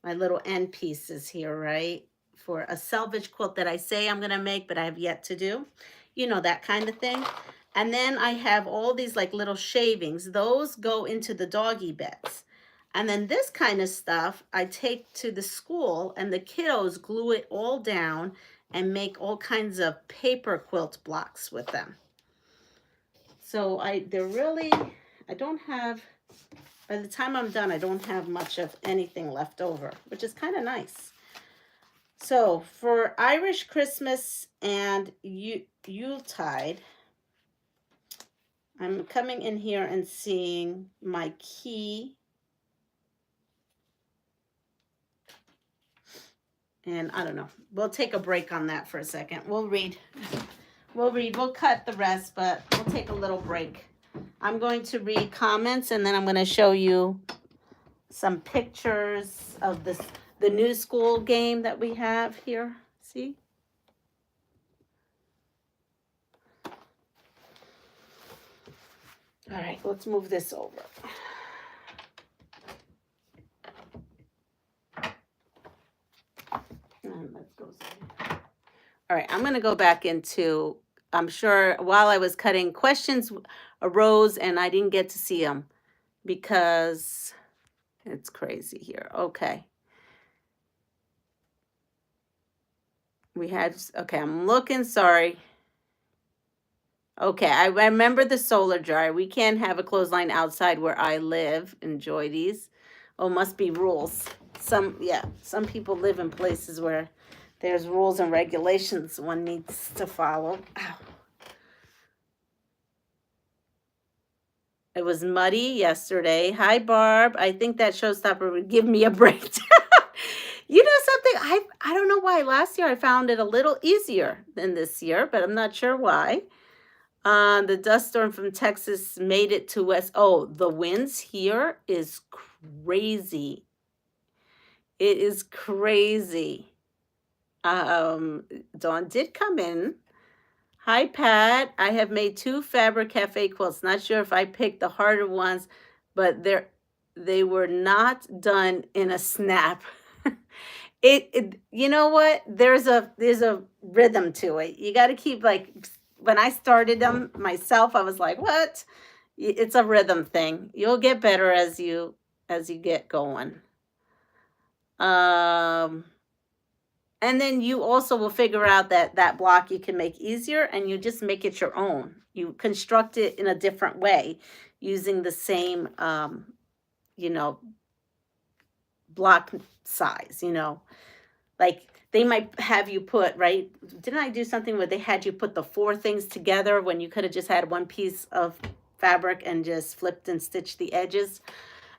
little end pieces here, right? For a selvage quilt that I say I'm going to make, but I have yet to do. You know, that kind of thing. And then I have all these like little shavings. Those go into the doggy beds. And then this kind of stuff I take to the school, and the kiddos glue it all down and make all kinds of paper quilt blocks with them. So I don't have, by the time I'm done, I don't have much of anything left over, which is kind of nice. So for Irish Christmas and Yuletide, I'm coming in here and seeing my key. And I don't know. We'll take a break on that for a second. We'll read. We'll cut the rest, but we'll take a little break. I'm going to read comments, and then I'm going to show you some pictures of the new school game that we have here. See? All right, let's move this over. And let's go. All right, I'm going to go back into, I'm sure while I was cutting, questions arose and I didn't get to see them because it's crazy here. Okay. We had, okay, I'm looking, sorry. Okay, I remember the solar jar. We can't have a clothesline outside where I live. Enjoy these. Oh, must be rules. Some people live in places where there's rules and regulations one needs to follow. Ow. It was muddy yesterday. Hi, Barb. I think that showstopper would give me a break. You know something? I don't know why. Last year I found it a little easier than this year, but I'm not sure why. The dust storm from Texas made it to West. Oh, the winds here is crazy. It is crazy. Dawn did come in. Hi, Pat. I have made 2 Fabric Cafe quilts. Not sure if I picked the harder ones, but they were not done in a snap. You know what? There's a rhythm to it. You got to keep, like, when I started them myself, I was like, what? It's a rhythm thing. You'll get better as you get going. And then you also will figure out that block you can make easier, and you just make it your own. You construct it in a different way using the same, block size, Like they might have you put, right? Didn't I do something where they had you put the 4 things together when you could have just had one piece of fabric and just flipped and stitched the edges?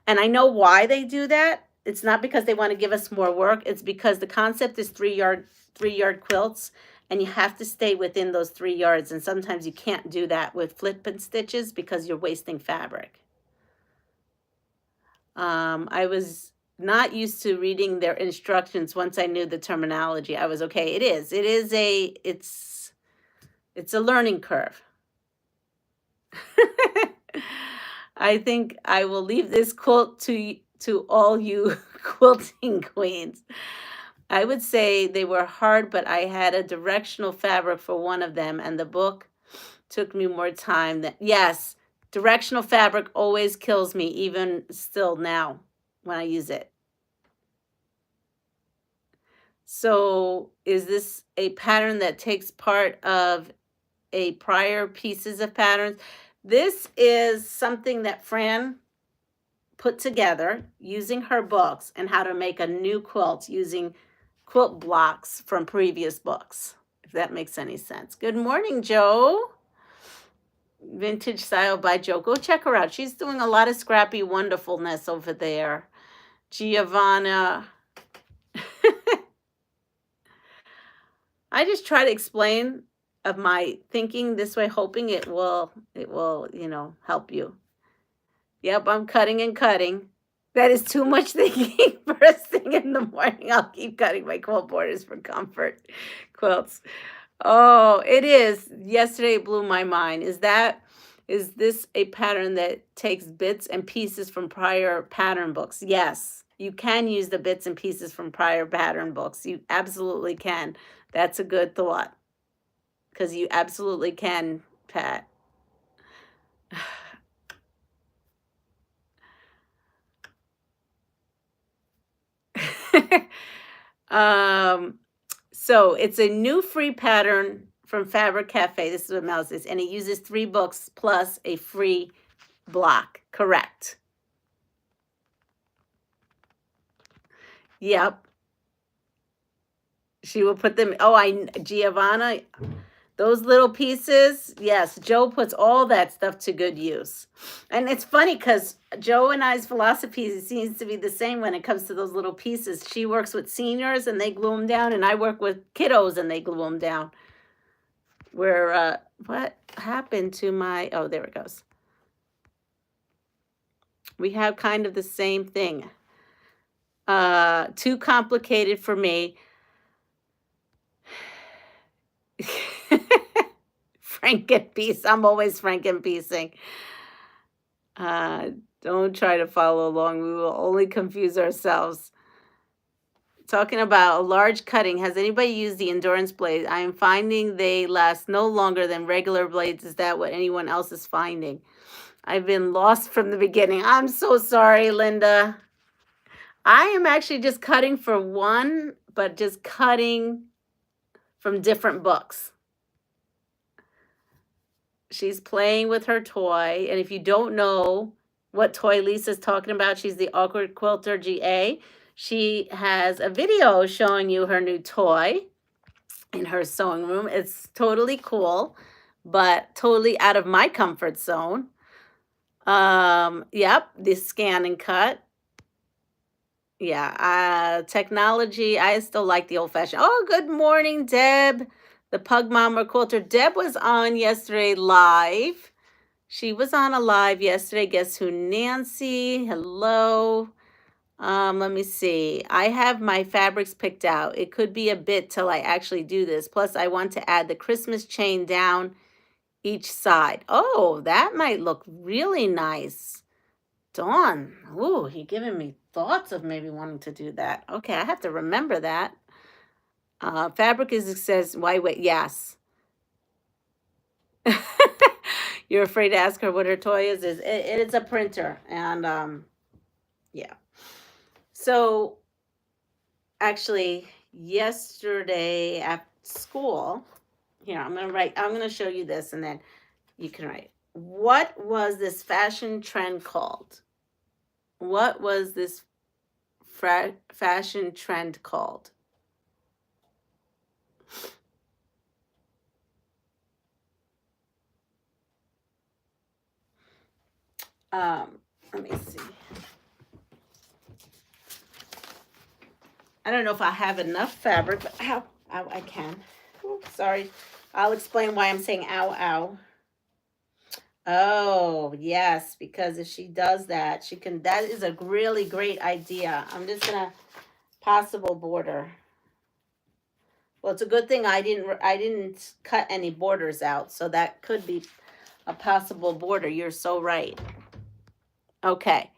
And I know why they do that. It's not because they want to give us more work. It's because the concept is 3-yard quilts, and you have to stay within those 3 yards. And sometimes you can't do that with flip and stitches because you're wasting fabric. I was not used to reading their instructions. Once I knew the terminology, I was okay. It's a learning curve. I think I will leave this quilt to all you quilting queens. I would say they were hard, but I had a directional fabric for one of them, and the book took me more time than, yes, directional fabric always kills me, even still now when I use it. So is this a pattern that takes part of a prior pieces of patterns? This is something that Fran put together using her books and how to make a new quilt using quilt blocks from previous books, if that makes any sense. Good morning, Joe. Vintage Style by Joe. Go check her out. She's doing a lot of scrappy wonderfulness over there. Giovanna. I just try to explain of my thinking this way, hoping it will, help you. Yep, I'm cutting and cutting. That is too much thinking first thing in the morning. I'll keep cutting my quilt borders for comfort quilts. Oh, it is. Yesterday it blew my mind. Is this a pattern that takes bits and pieces from prior pattern books? Yes, you can use the bits and pieces from prior pattern books. You absolutely can. That's a good thought, because you absolutely can, Pat. So it's a new free pattern from Fabric Cafe. This is what Mel says, and it uses 3 books plus a free block. Correct. Yep. She will put them. Oh, Giovanna, those little pieces. Yes, Joe puts all that stuff to good use. And it's funny because Joe and I's philosophy seems to be the same when it comes to those little pieces. She works with seniors and they glue them down, and I work with kiddos and they glue them down. What happened to my, oh, there it goes. We have kind of the same thing. Too complicated for me. Frankenpiece. I'm always Frankenpiecing. Uh, don't try to follow along. We will only confuse ourselves. Talking about a large cutting. Has anybody used the endurance blade? I am finding they last no longer than regular blades. Is that what anyone else is finding? I've been lost from the beginning. I'm so sorry, Linda. I am actually just cutting for one, but just cutting from different books. She's playing with her toy. And if you don't know what toy Lisa's talking about, she's the Awkward Quilter GA. She has a video showing you her new toy in her sewing room. It's totally cool, but totally out of my comfort zone. Yep, the scan and cut. Yeah, technology. I still like the old fashioned. Oh, good morning, Deb. The Pug Mama Quilter. Deb was on yesterday live. She was on a live yesterday. Guess who? Nancy. Hello. Let me see. I have my fabrics picked out. It could be a bit till I actually do this. Plus, I want to add the Christmas chain down each side. Oh, that might look really nice. Dawn. Ooh, you're giving me thoughts of maybe wanting to do that. Okay, I have to remember that. Fabric is, it says, why wait? Yes. You're afraid to ask her what her toy is? It's a printer. And yeah. So actually, yesterday at school, here, I'm going to show you this and then you can write. What was this fashion trend called? What was this fashion trend called? Let me see. I don't know if I have enough fabric, but ow, I can. Ooh, sorry. I'll explain why I'm saying ow, ow. Oh, yes, because if she does that, she can, that is a really great idea. I'm just going to possible border. Well, it's a good thing I didn't cut any borders out, so that could be a possible border. You're so right. Okay.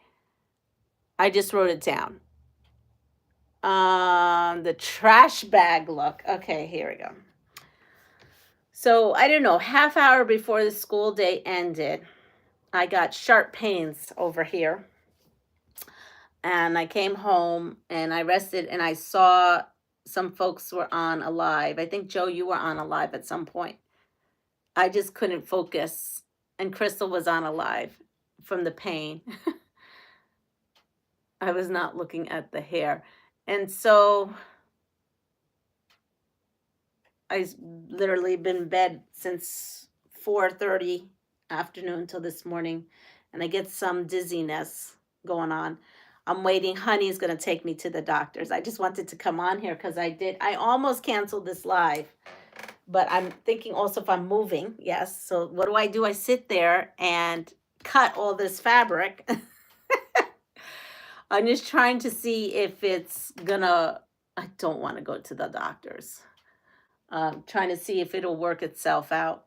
I just wrote it down. The trash bag look. Okay, here we go. So, I don't know, half hour before the school day ended, I got sharp pains over here. And I came home and I rested and I saw some folks were on a live. I think, Joe, you were on a live at some point. I just couldn't focus. And Crystal was on a live from the pain. I was not looking at the hair. And so I literally been in bed since 4:30 afternoon till this morning. And I get some dizziness going on. I'm waiting. Honey's going to take me to the doctor's. I just wanted to come on here because I almost canceled this live. But I'm thinking also if I'm moving, yes. So what do? I sit there and cut all this fabric. I'm just trying to see if it's gonna, I don't want to go to the doctor's. Trying to see if it'll work itself out.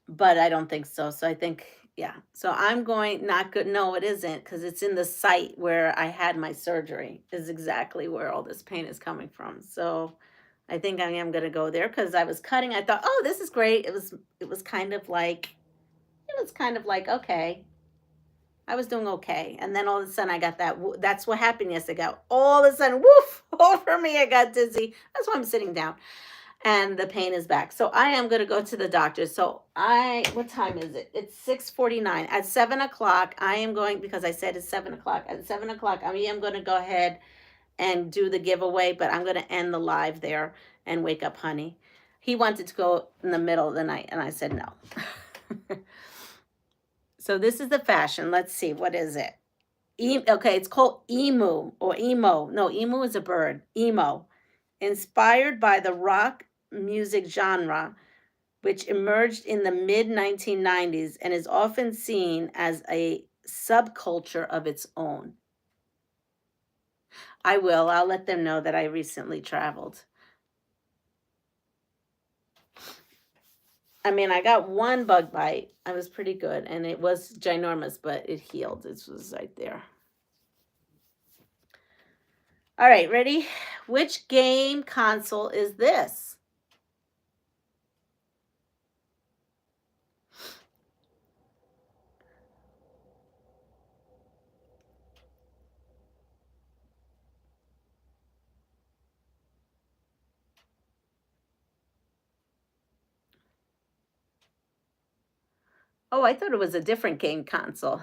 But I don't think so. So I think, yeah. So I'm going, not good. No, it isn't, because it's in the site where I had my surgery, is exactly where all this pain is coming from. So I think I am going to go there because I was cutting. I thought, oh, this is great. It was kind of like, okay. I was doing okay. And then all of a sudden I got that. That's what happened yesterday. All of a sudden, woof, over me. I got dizzy. That's why I'm sitting down. And the pain is back. So I am going to go to the doctor. So what time is it? It's 6:49. At 7 o'clock, I am going, because I said it's 7 o'clock. At 7 o'clock, I am going to go ahead and do the giveaway, but I'm going to end the live there and wake up Honey. He wanted to go in the middle of the night, and I said no. So this is the fashion. Let's see. What is it? Okay, it's called emu or emo. No, emu is a bird. Emo. Inspired by the rock music genre, which emerged in the mid-1990s and is often seen as a subculture of its own. I will. I'll let them know that I recently traveled. I mean, I got one bug bite. I was pretty good, and it was ginormous, but it healed. It was right there. All right, ready? Which game console is this? Oh, I thought it was a different game console.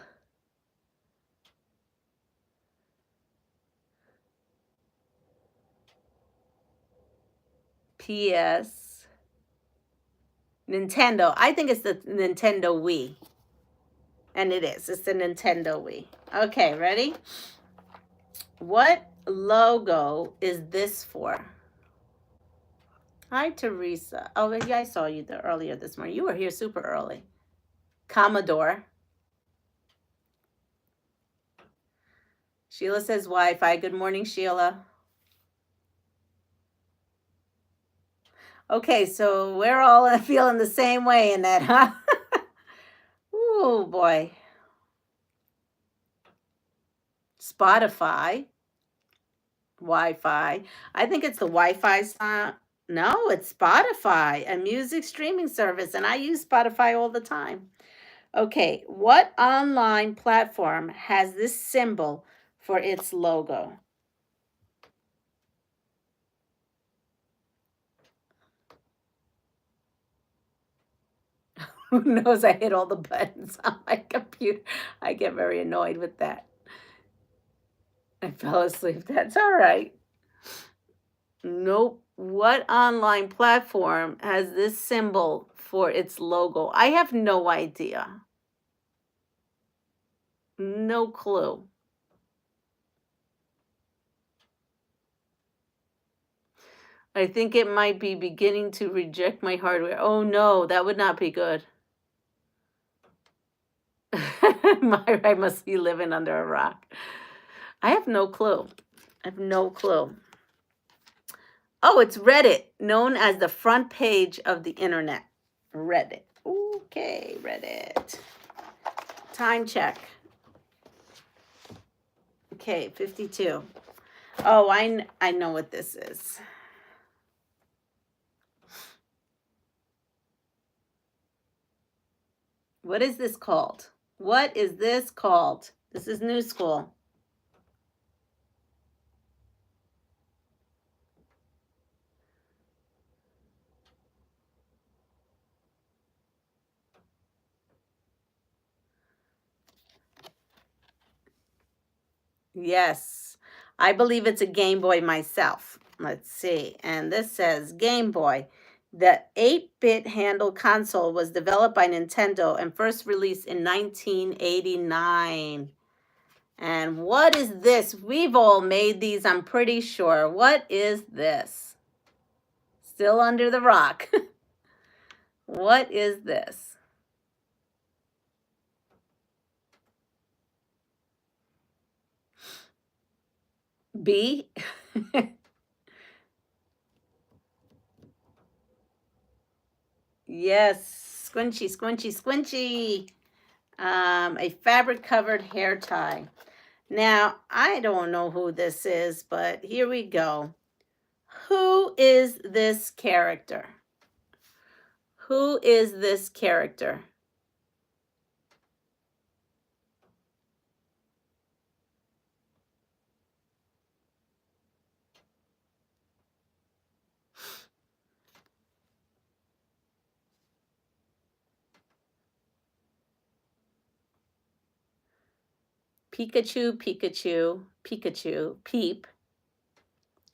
PS. Nintendo. I think it's the Nintendo Wii. And it is. It's the Nintendo Wii. Okay, ready? What logo is this for? Hi, Teresa. Oh, yeah, I saw you there earlier this morning. You were here super early. Commodore. Sheila says Wi-Fi. Good morning, Sheila. Okay, so we're all feeling the same way in that, huh? Oh, boy. Spotify. Wi-Fi. I think it's the Wi-Fi sound. No, it's Spotify, a music streaming service, and I use Spotify all the time. Okay, what online platform has this symbol for its logo? Who knows? I hit all the buttons on my computer. I get very annoyed with that. I fell asleep. That's all right. Nope. What online platform has this symbol for its logo? I have no idea. No clue. I think it might be beginning to reject my hardware. Oh no, that would not be good. I must be living under a rock. I have no clue. I have no clue. Oh, it's Reddit, known as the front page of the internet. Reddit. Okay, Reddit. Time check. Okay, 52. Oh, I know what this is. What is this called? What is this called? This is new school. Yes, I believe it's a Game Boy myself. Let's see. And this says Game Boy. The 8-bit handle console was developed by Nintendo and first released in 1989. And what is this? We've all made these, I'm pretty sure. What is this? Still under the rock. What is this? B? Yes, squinchy, squinchy, squinchy. A fabric covered hair tie. Now, I don't know who this is, but here we go. Who is this character? Who is this character? Pikachu, Pikachu, Pikachu, Peep,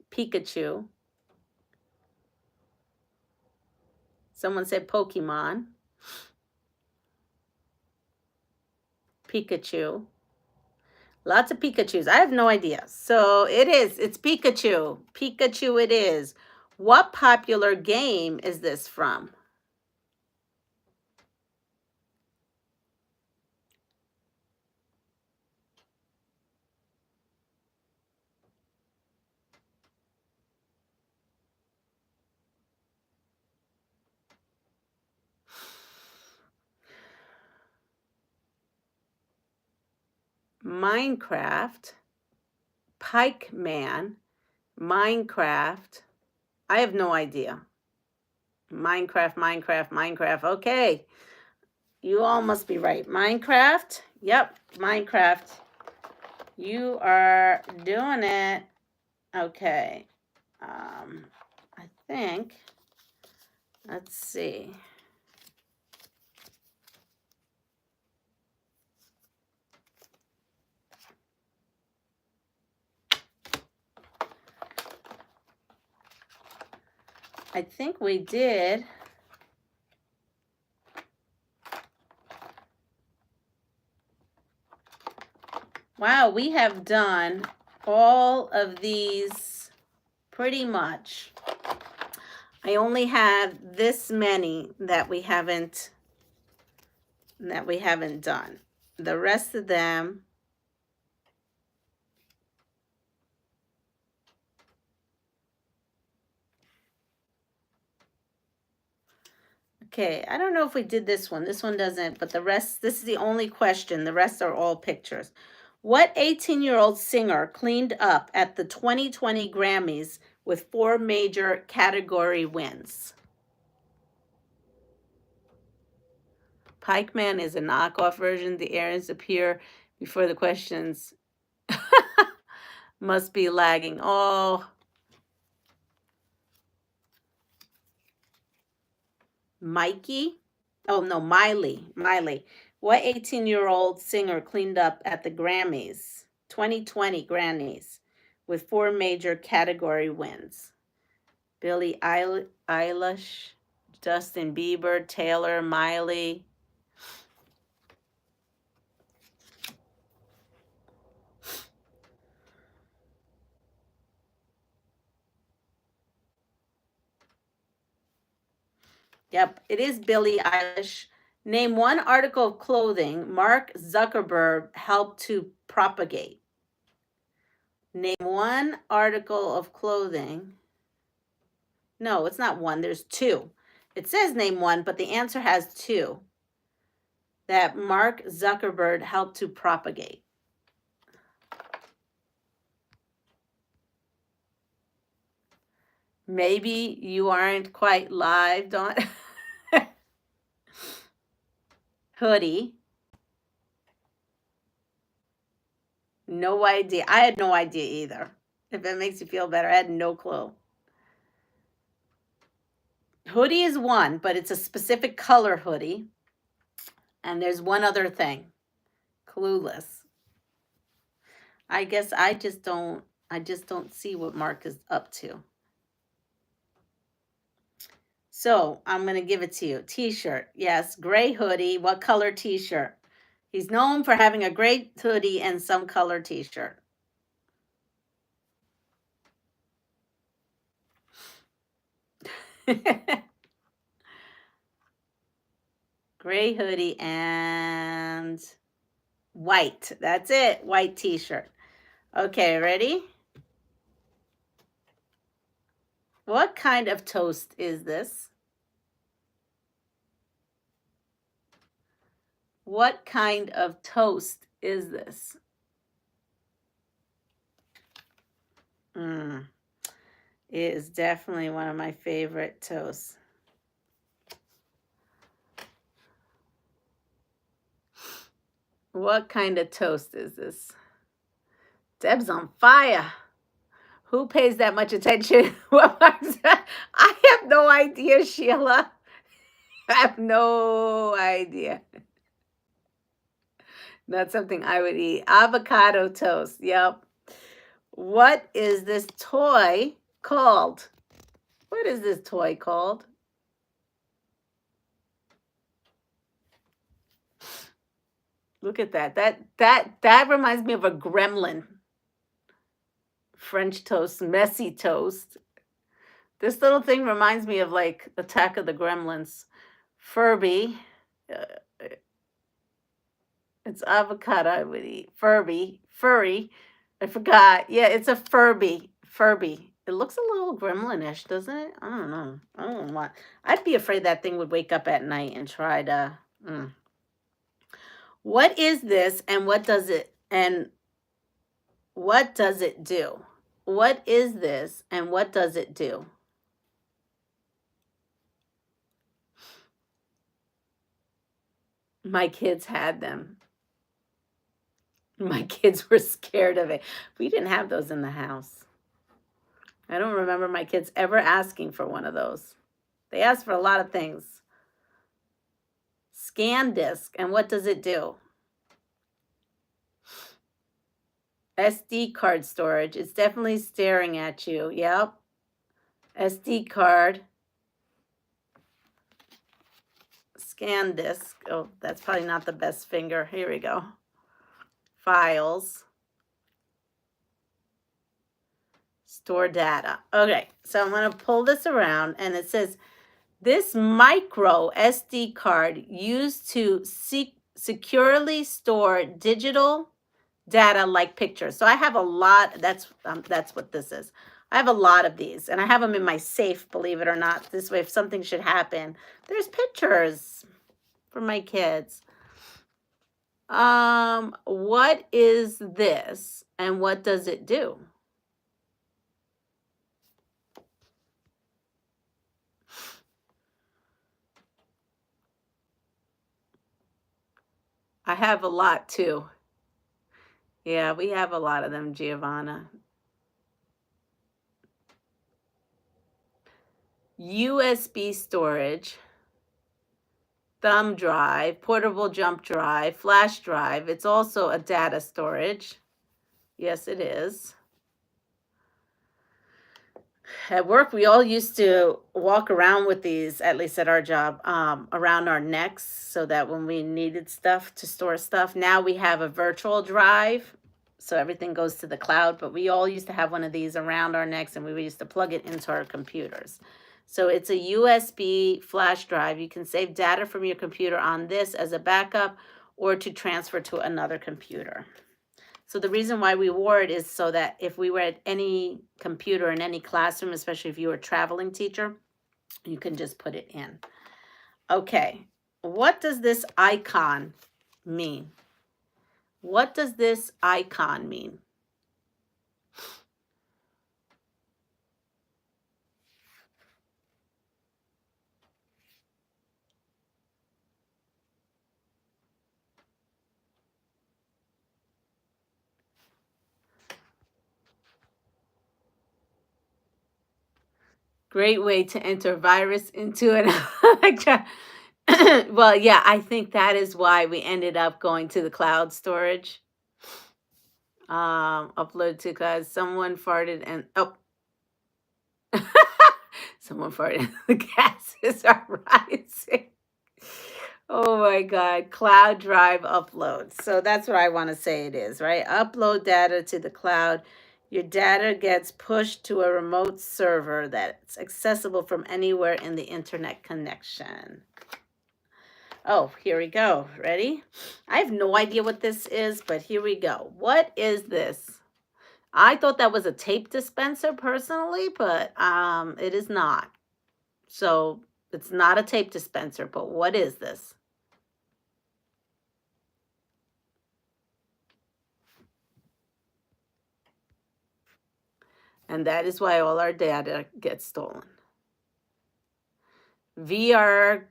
Pikachu. Someone said Pokemon. Pikachu. Lots of Pikachus. I have no idea. So it's Pikachu. Pikachu it is. What popular game is this from? Minecraft, Pikeman, Minecraft. I have no idea. Minecraft. Okay. You all must be right. Minecraft. Yep, Minecraft. You are doing it. Okay. I think. Let's see. I think we did. Wow, we have done all of these pretty much. I only have this many that we haven't done. The rest of them, okay, I don't know if we did this one. This one doesn't, but the rest, this is the only question. The rest are all pictures. What 18-year-old singer cleaned up at the 2020 Grammys with 4 major category wins? Pikeman is a knockoff version. The errands appear before the questions. Must be lagging. Oh. Mikey? Oh, no, Miley. What 18-year-old singer cleaned up at the Grammys, 2020 Grammys, with 4 major category wins? Billie Eilish, Justin Bieber, Taylor, Miley. Yep, it is Billie Eilish. Name one article of clothing Mark Zuckerberg helped to propagate. Name one article of clothing. No, it's not one. There's 2. It says name one, but the answer has 2 that Mark Zuckerberg helped to propagate. Maybe you aren't quite live, Dawn. Hoodie. No idea. I had no idea either. If it makes you feel better, I had no clue. Hoodie is one, but it's a specific color hoodie. And there's one other thing. Clueless. I guess I just don't see what Mark is up to. So I'm going to give it to you. T-shirt. Yes, gray hoodie. What color T-shirt? He's known for having a gray hoodie and some color T-shirt. Gray hoodie and white. That's it. White T-shirt. Okay, ready? What kind of toast is this? What kind of toast is this? It is definitely one of my favorite toasts. What kind of toast is this? Deb's on fire. Who pays that much attention? I have no idea, Sheila. I have no idea. Not something I would eat. Avocado toast. Yep. What is this toy called? What is this toy called? Look at that. That reminds me of a gremlin. French toast, messy toast. This little thing reminds me of like Attack of the Gremlins. Furby. It's avocado I would eat. Furry. I forgot. Yeah, it's a Furby. It looks a little gremlinish, doesn't it? I don't know. I don't know what. I'd be afraid that thing would wake up at night and try to. What is this and what does it And what does it do? What is this and what does it do? My kids had them. My kids were scared of it. We didn't have those in the house. I don't remember my kids ever asking for one of those. They asked for a lot of things. Scan disk, and what does it do? SD card storage. It's definitely staring at you. Yep. SD card. Scan disk. Oh, that's probably not the best finger. Here we go. Files. Store data. Okay, so I'm going to pull this around, and it says, this micro SD card used to securely store digital data like pictures. So I have a lot. That's what this is. I have a lot of these, and I have them in my safe, believe it or not. This way, if something should happen, there's pictures for my kids. What is this, and what does it do? I have a lot too. Yeah, we have a lot of them, Giovanna. USB storage, thumb drive, portable jump drive, flash drive. It's also a data storage. Yes, it is. At work, we all used to walk around with these, at least at our job, around our necks so that when we needed stuff to store stuff. Now we have a virtual drive, so everything goes to the cloud, but we all used to have one of these around our necks, and we used to plug it into our computers. So it's a USB flash drive. You can save data from your computer on this as a backup or to transfer to another computer. So the reason why we wore it is so that if we were at any computer in any classroom, especially if you were a traveling teacher, you can just put it in. Okay, what does this icon mean? What does this icon mean? Great way to enter virus into an electron. Well, yeah, I think that is why we ended up going to the cloud storage. Upload to cloud. Someone farted and someone farted. The gases are rising. Oh my God. Cloud drive upload. So that's what I want to say it is, right? Upload data to the cloud. Your data gets pushed to a remote server that's accessible from anywhere in the internet connection. Oh, here we go. Ready? I have no idea what this is, but here we go. What is this? I thought that was a tape dispenser personally, but it is not. So it's not a tape dispenser, but what is this? And that is why all our data gets stolen. VR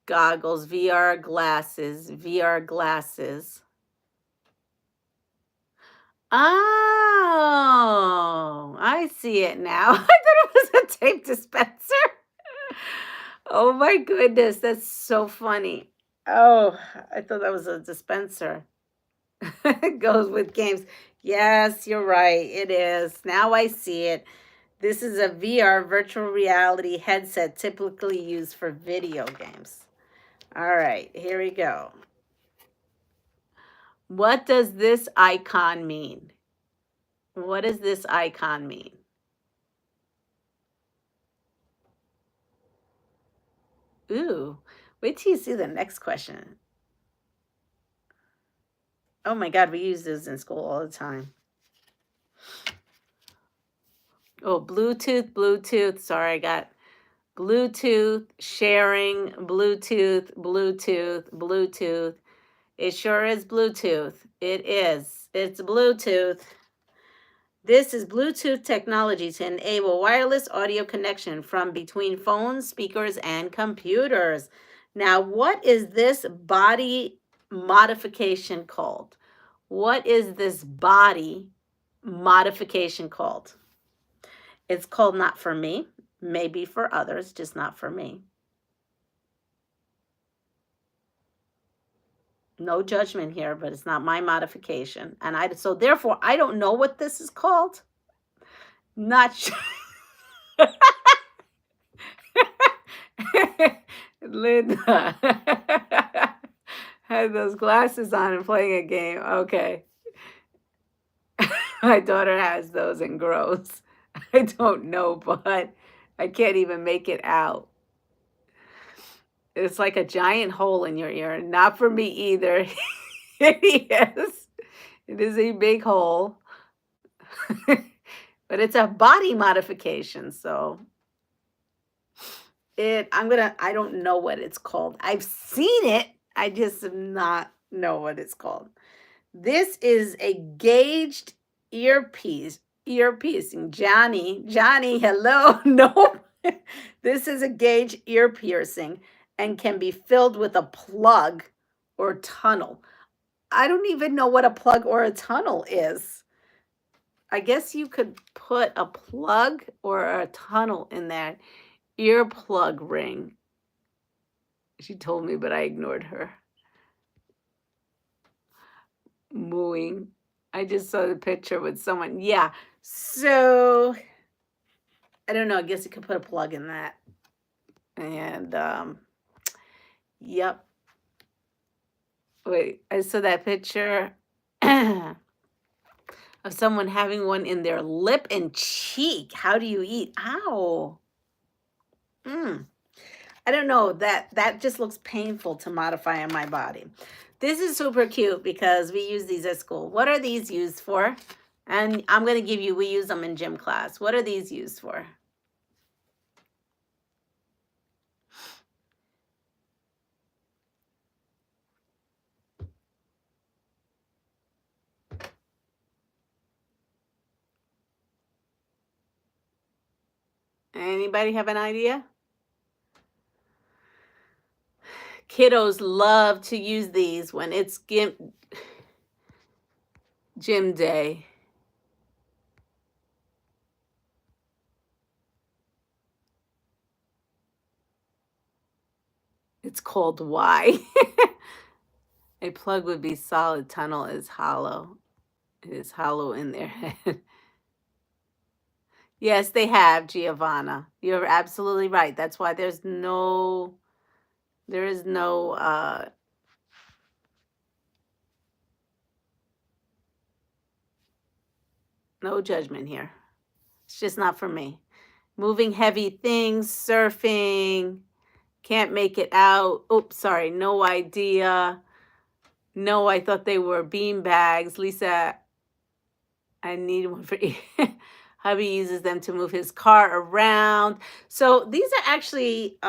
goggles, VR glasses, VR glasses. Oh, I see it now. I thought it was a tape dispenser. Oh my goodness, that's so funny. Oh, I thought that was a dispenser. It goes with games. Yes, you're right. It is. Now I see it. This is a VR virtual reality headset typically used for video games. All right, here we go. What does this icon mean? What does this icon mean? Ooh, wait till you see the next question. Oh my God, we use this in school all the time. Oh, Bluetooth, Bluetooth. Sorry, I got Bluetooth, sharing, Bluetooth, Bluetooth, Bluetooth. It sure is Bluetooth. It is. It's Bluetooth. This is Bluetooth technology to enable wireless audio connection from between phones, speakers, and computers. Now, what is this body modification called? What is this body modification called? It's called Not For Me. Maybe for others, just not for me. No judgment here, but it's not my modification. And so therefore, I don't know what this is called. Not sure. Linda had those glasses on and playing a game. Okay. My daughter has those and grows. I don't know, but I can't even make it out. It's like a giant hole in your ear. Not for me either. Yes. It is a big hole. But it's a body modification, so I don't know what it's called. I've seen it. I just do not know what it's called. This is a gauged ear piercing. Johnny, hello. No. This is a gauge ear piercing and can be filled with a plug or tunnel. I don't even know what a plug or a tunnel is. I guess you could put a plug or a tunnel in that earplug ring. She told me, but I ignored her. Mooing. I just saw the picture with someone. Yeah. So I don't know. I guess you could put a plug in that. And yep. Wait, I saw that picture of someone having one in their lip and cheek. How do you eat? Ow. I don't know. That just looks painful to modify on my body. This is super cute because we use these at school. What are these used for? And I'm going to give you, we use them in gym class. What are these used for? Anybody have an idea? Kiddos love to use these when it's gym day. It's called why. A plug would be solid, tunnel is hollow. It is hollow in their head. Yes, they have, Giovanna. You're absolutely right. That's why there is no no judgment here. It's just not for me. Moving heavy things, surfing, can't make it out. Oops, sorry, no idea. No, I thought they were bean bags. Lisa, I need one for you. Hubby uses them to move his car around. So these are actually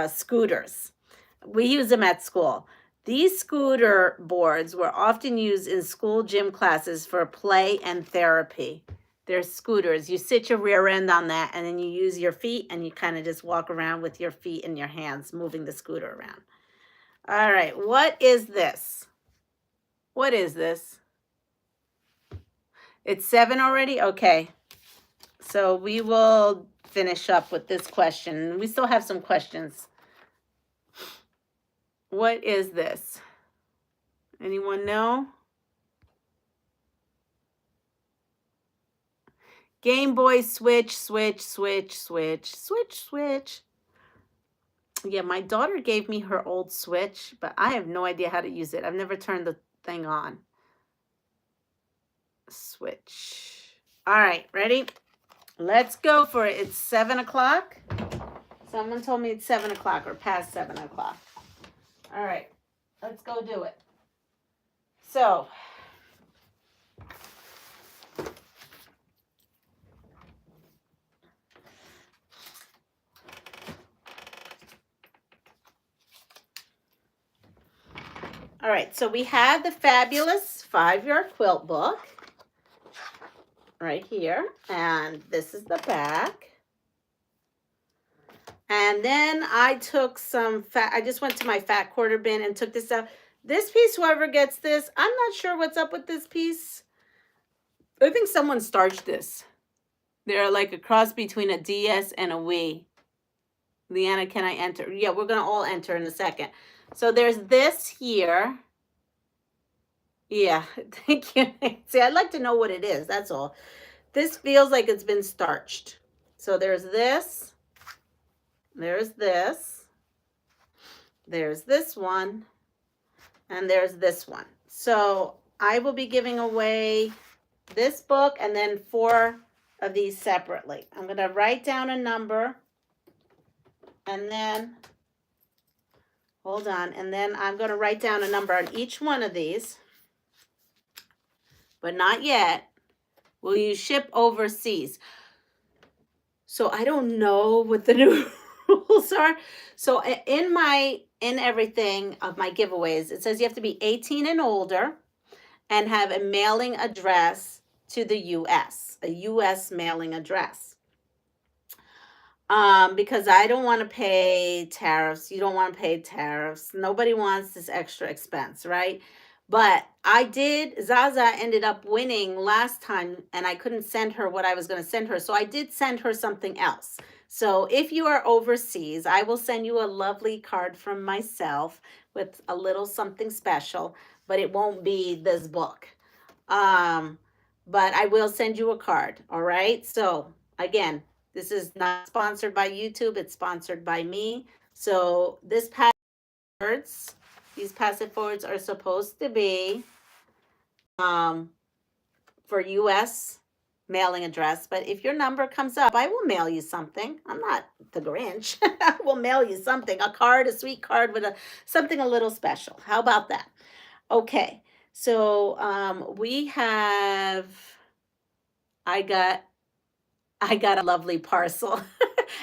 scooters. We use them at school. These scooter boards were often used in school gym classes for play and therapy. They're scooters. You sit your rear end on that, and then you use your feet, and you kind of just walk around with your feet and your hands, moving the scooter around. All right, what is this? What is this? It's 7 already? Okay. So we will finish up with this question. We still have some questions. What is this? Anyone know? Game Boy switch. Yeah, my daughter gave me her old Switch, but I have no idea how to use it. I've never turned the thing on. Switch. All right, ready? Let's go for it. It's 7 o'clock. Someone told me it's 7 o'clock or past 7 o'clock. All right, let's go do it. So, All right, so we have the fabulous 5-yard quilt book right here, and this is the back. And then I took some fat, I just went to my fat quarter bin and took this out. This piece, whoever gets this, I'm not sure what's up with this piece. I think someone starched this. They're like a cross between a DS and a we. Leanna, can I enter? Yeah, we're going to all enter in a second. So there's this here. Yeah, thank you. See, I'd like to know what it is. That's all. This feels like it's been starched. So there's this. There's this. There's this one. And there's this one. So I will be giving away this book and then 4 of these separately. I'm going to write down a number. And then, hold on. And then I'm going to write down a number on each one of these. But not yet. Will you ship overseas? So I don't know what the new rules are. So in everything of my giveaways, it says you have to be 18 and older and have a mailing address to the US, a US mailing address. Because I don't want to pay tariffs. You don't want to pay tariffs. Nobody wants this extra expense, right? But Zaza ended up winning last time and I couldn't send her what I was going to send her. So I did send her something else. So if you are overseas, I will send you a lovely card from myself with a little something special, but it won't be this book. But I will send you a card. All right. So again, this is not sponsored by YouTube. It's sponsored by me. So these passive forwards are supposed to be for US mailing address. But if your number comes up, I will mail you something. I'm not the Grinch. I will mail you something, a card, a sweet card with something a little special. How about that? Okay. So we have, I got a lovely parcel.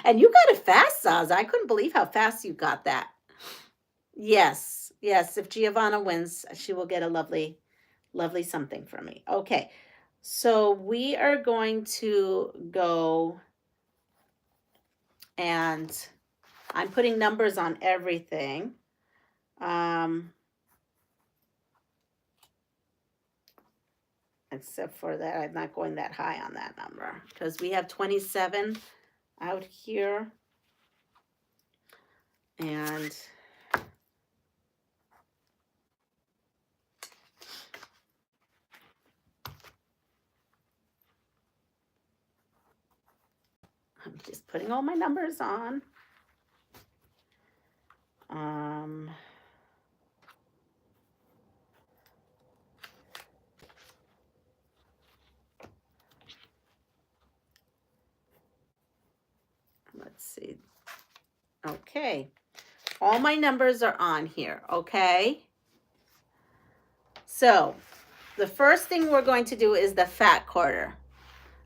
And you got it fast, Zaza. I couldn't believe how fast you got that. Yes. If Giovanna wins, she will get a lovely, lovely something from me. Okay. So we are going to go and I'm putting numbers on everything. Except for that, I'm not going that high on that number because we have 27 out here. And I'm just putting all my numbers on. Let's see. Okay. All my numbers are on here, okay? So the first thing we're going to do is the fat quarter.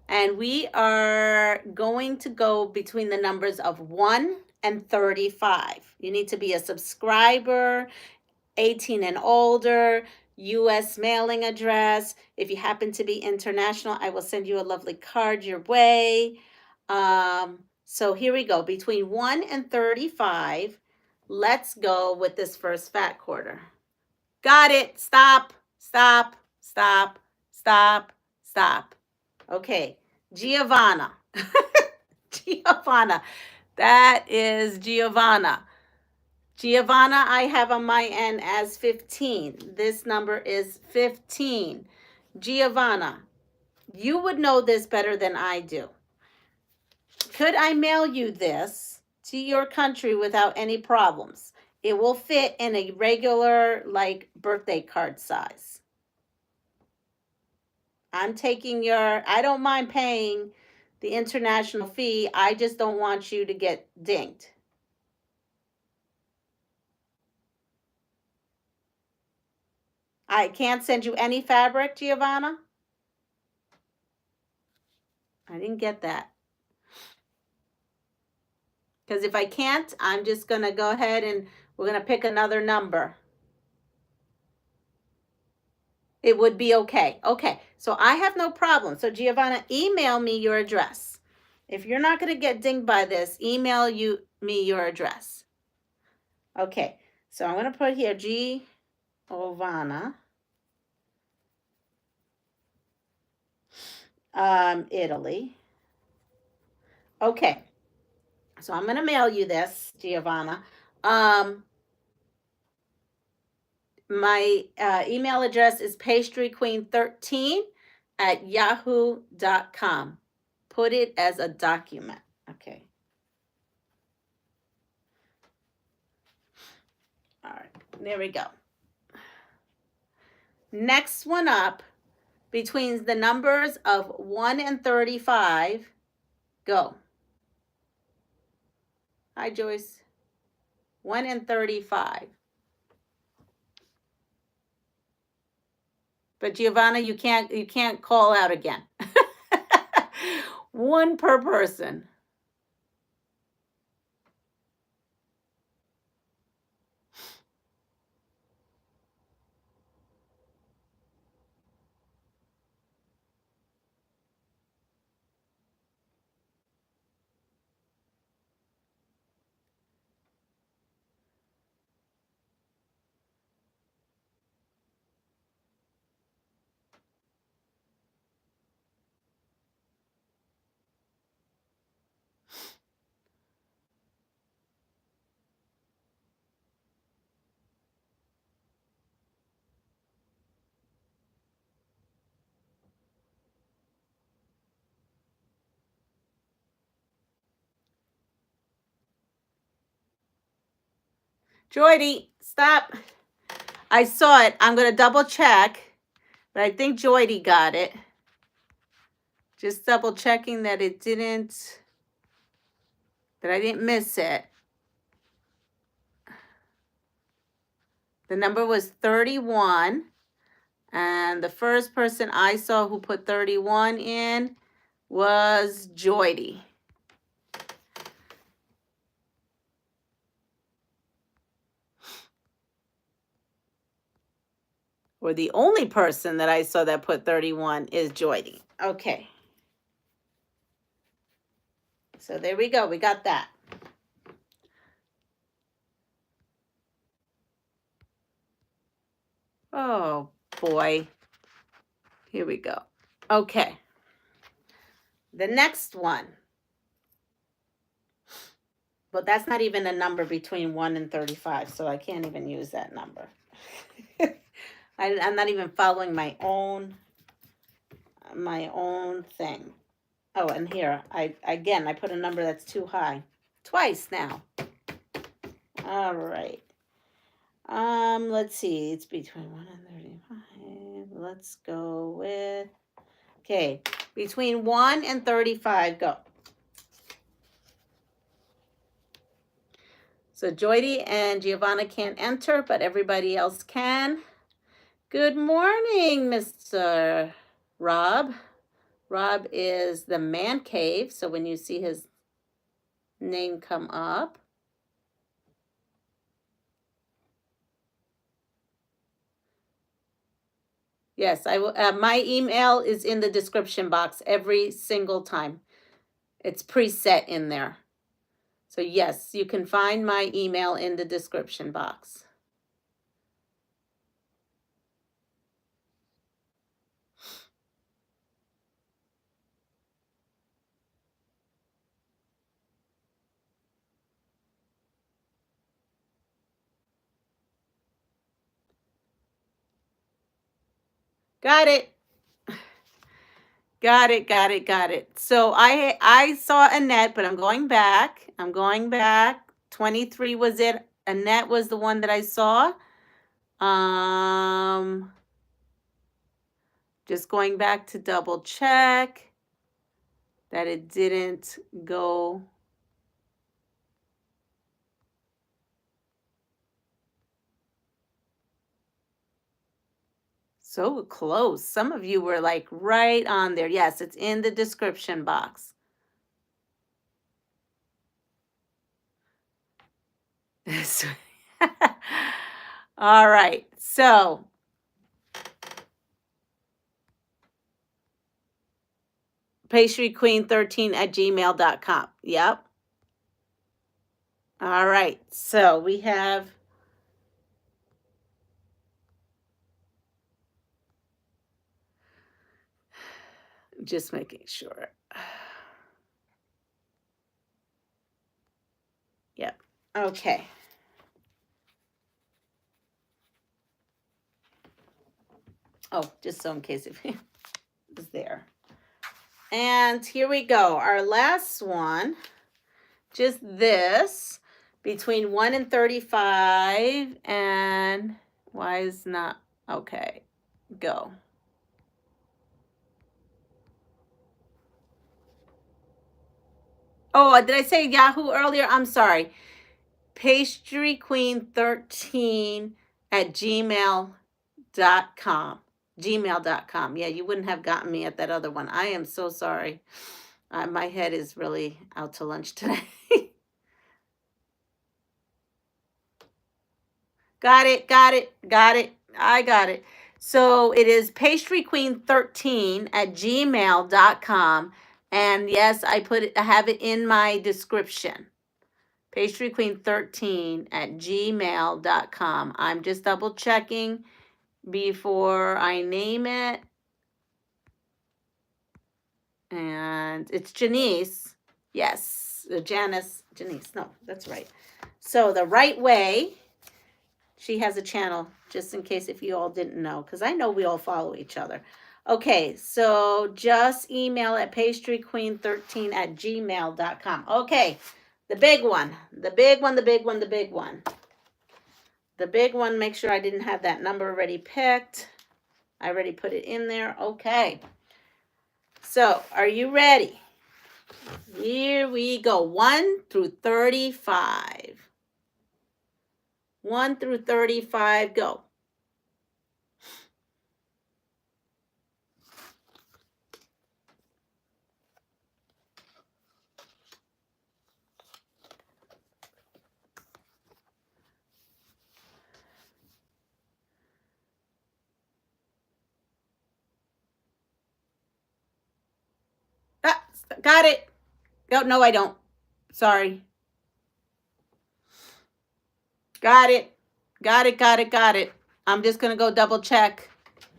And we are going to go between the numbers of 1 and 35. You need to be a subscriber, 18 and older, US mailing address. If you happen to be international, I will send you a lovely card your way. So here we go. Between 1 and 35, let's go with this first fat quarter. Got it. Stop. Okay. Giovanna. Giovanna. That is Giovanna. Giovanna, I have on my end as 15. This number is 15. Giovanna, you would know this better than I do. Could I mail you this to your country without any problems? It will fit in a regular, like, birthday card size. I'm taking I don't mind paying the international fee. I just don't want you to get dinged. I can't send you any fabric, Giovanna? I didn't get that. Because if I can't, I'm just going to go ahead and we're going to pick another number. It would be okay. Okay, so I have no problem. So Giovanna, email me your address. If you're not going to get dinged by this, email me your address. Okay, so I'm going to put here Giovanna, Italy. Okay, so I'm going to mail you this, Giovanna. My email address is pastryqueen13@yahoo.com. Put it as a document. Okay. All right, there we go. Next one up, between the numbers of 1 and 35, go. Hi, Joyce. 1 and 35. But Giovanna, you can't call out again. One per person. Joydy, stop. I saw it. I'm going to double check, but I think Joydy got it. Just double checking that it didn't, that I didn't miss it. The number was 31. And the first person I saw who put 31 in was Joydy. Or the only person that I saw that put 31 is Joydy. Okay. So there we go. We got that. Oh, boy. Here we go. Okay. The next one. But that's not even a number between 1 and 35, so I can't even use that number. I'm not even following my own thing. Oh, and here, I put a number that's too high. Twice now. All right. Let's see. It's between 1 and 35. Let's go with, okay, between 1 and 35, go. So Joydy and Giovanna can't enter, but everybody else can. Good morning, Mr. Rob. Rob is the man cave, so when you see his name come up. Yes, I will. My email is in the description box every single time. It's preset in there. So yes, you can find my email in the description box. Got it. Got it. So I saw Annette, but I'm going back. 23 was it. Annette was the one that I saw. Just going back to double check that it didn't go. So close. Some of you were like right on there. Yes, it's in the description box. All right. So PastryQueen13@gmail.com. Yep. All right. So we have just making sure. Yep. Okay. Oh, just so in case if it was there. And here we go. Our last one, just this, between 1 and 35. And why is not, okay, go. Oh, did I say Yahoo earlier? I'm sorry. PastryQueen13@gmail.com. Gmail.com. Yeah, you wouldn't have gotten me at that other one. I am so sorry. My head is really out to lunch today. Got it. I got it. So it is PastryQueen13@gmail.com. And yes, I have it in my description. PastryQueen13@gmail.com. I'm just double checking before I name it. And it's Janice. Yes, Janice. No, that's right. So the right way, she has a channel, just in case if you all didn't know, because I know we all follow each other. Okay, so just email at pastryqueen13@gmail.com. Okay, the big one. The big one. The big one, make sure I didn't have that number already picked. I already put it in there. Okay. So, are you ready? Here we go. 1 through 35. 1 through 35, go. Ah, got it. No, I don't. Sorry. Got it. I'm just going to go double check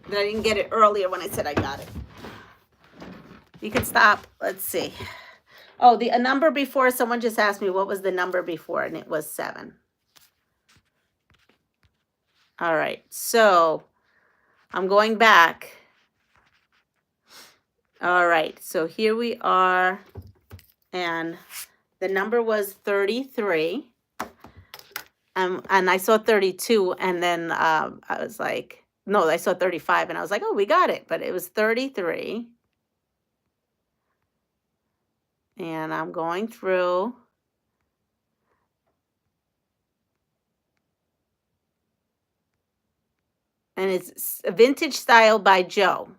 that I didn't get it earlier when I said I got it. You can stop. Let's see. Oh, a number before, someone just asked me what was the number before, and it was 7. All right. So I'm going back. All right. So here we are. And the number was 33. And I saw 32, and then I was like, no, I saw 35, and I was like, oh, we got it. But it was 33. And I'm going through. And it's Vintage Style by Joe.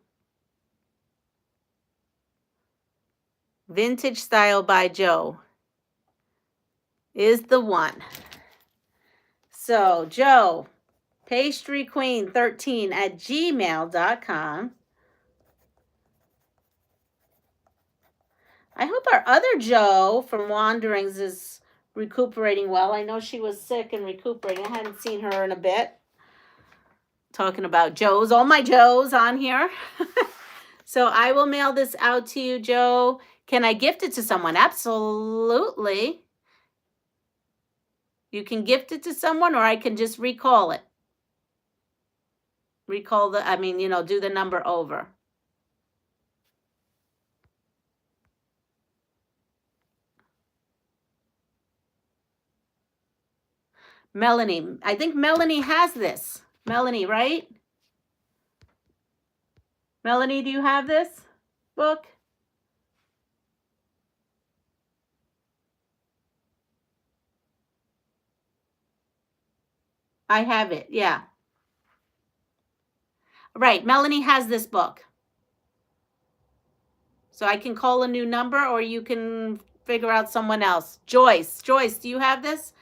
Vintage Style by Joe is the one. So, Joe, PastryQueen13@gmail.com. I hope our other Joe from Wanderings is recuperating well. I know she was sick and recuperating. I hadn't seen her in a bit. Talking about Joes, all my Joes on here. So I will mail this out to you, Joe. Can I gift it to someone? Absolutely. You can gift it to someone, or I can just recall it. Do the number over. Melanie. I think Melanie has this. Melanie, right? Melanie, do you have this book? I have it, yeah. Right, Melanie has this book. So I can call a new number, or you can figure out someone else. Joyce, do you have this?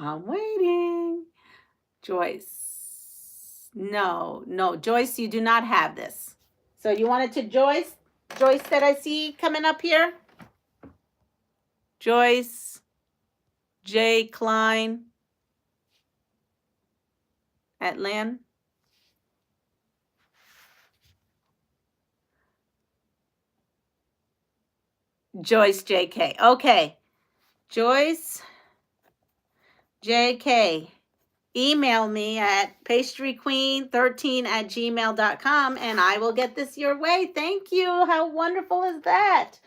I'm waiting. Joyce. No, Joyce, you do not have this. So you want it to Joyce? Joyce that I see coming up here? Joyce J. Klein at Lynn. Joyce JK. Okay. Joyce JK. Email me at pastryqueen13@gmail.com and I will get this your way. Thank you. How wonderful is that?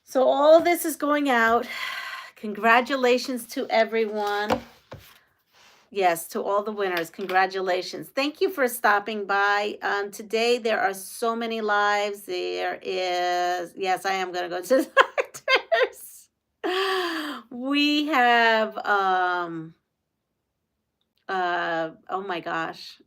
So all of this is going out. Congratulations to everyone. Yes, to all the winners, congratulations. Thank you for stopping by. Today there are so many lives. There is, yes, I am going to go to the doctors. We have, oh my gosh.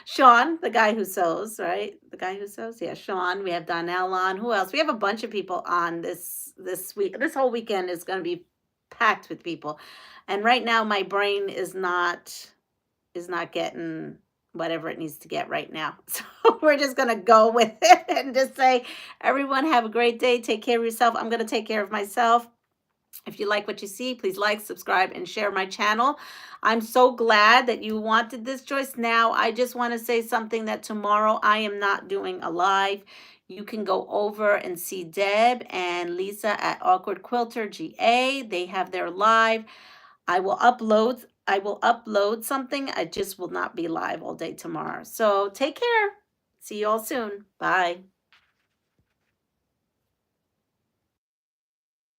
Sean, the guy who sews, right? The guy who sews? Yeah, Sean. We have Donnell on. Who else? We have a bunch of people on this week. This whole weekend is going to be packed with people. And right now my brain is not getting whatever it needs to get right now. So we're just going to go with it and just say, everyone have a great day. Take care of yourself. I'm going to take care of myself. If you like what you see, please like, subscribe, and share my channel. I'm so glad that you wanted this, Joyce. Now, I just want to say something that tomorrow I am not doing a live. You can go over and see Deb and Lisa at Awkward Quilter GA. They have their live. I will upload something. I just will not be live all day tomorrow. So take care. See you all soon. Bye.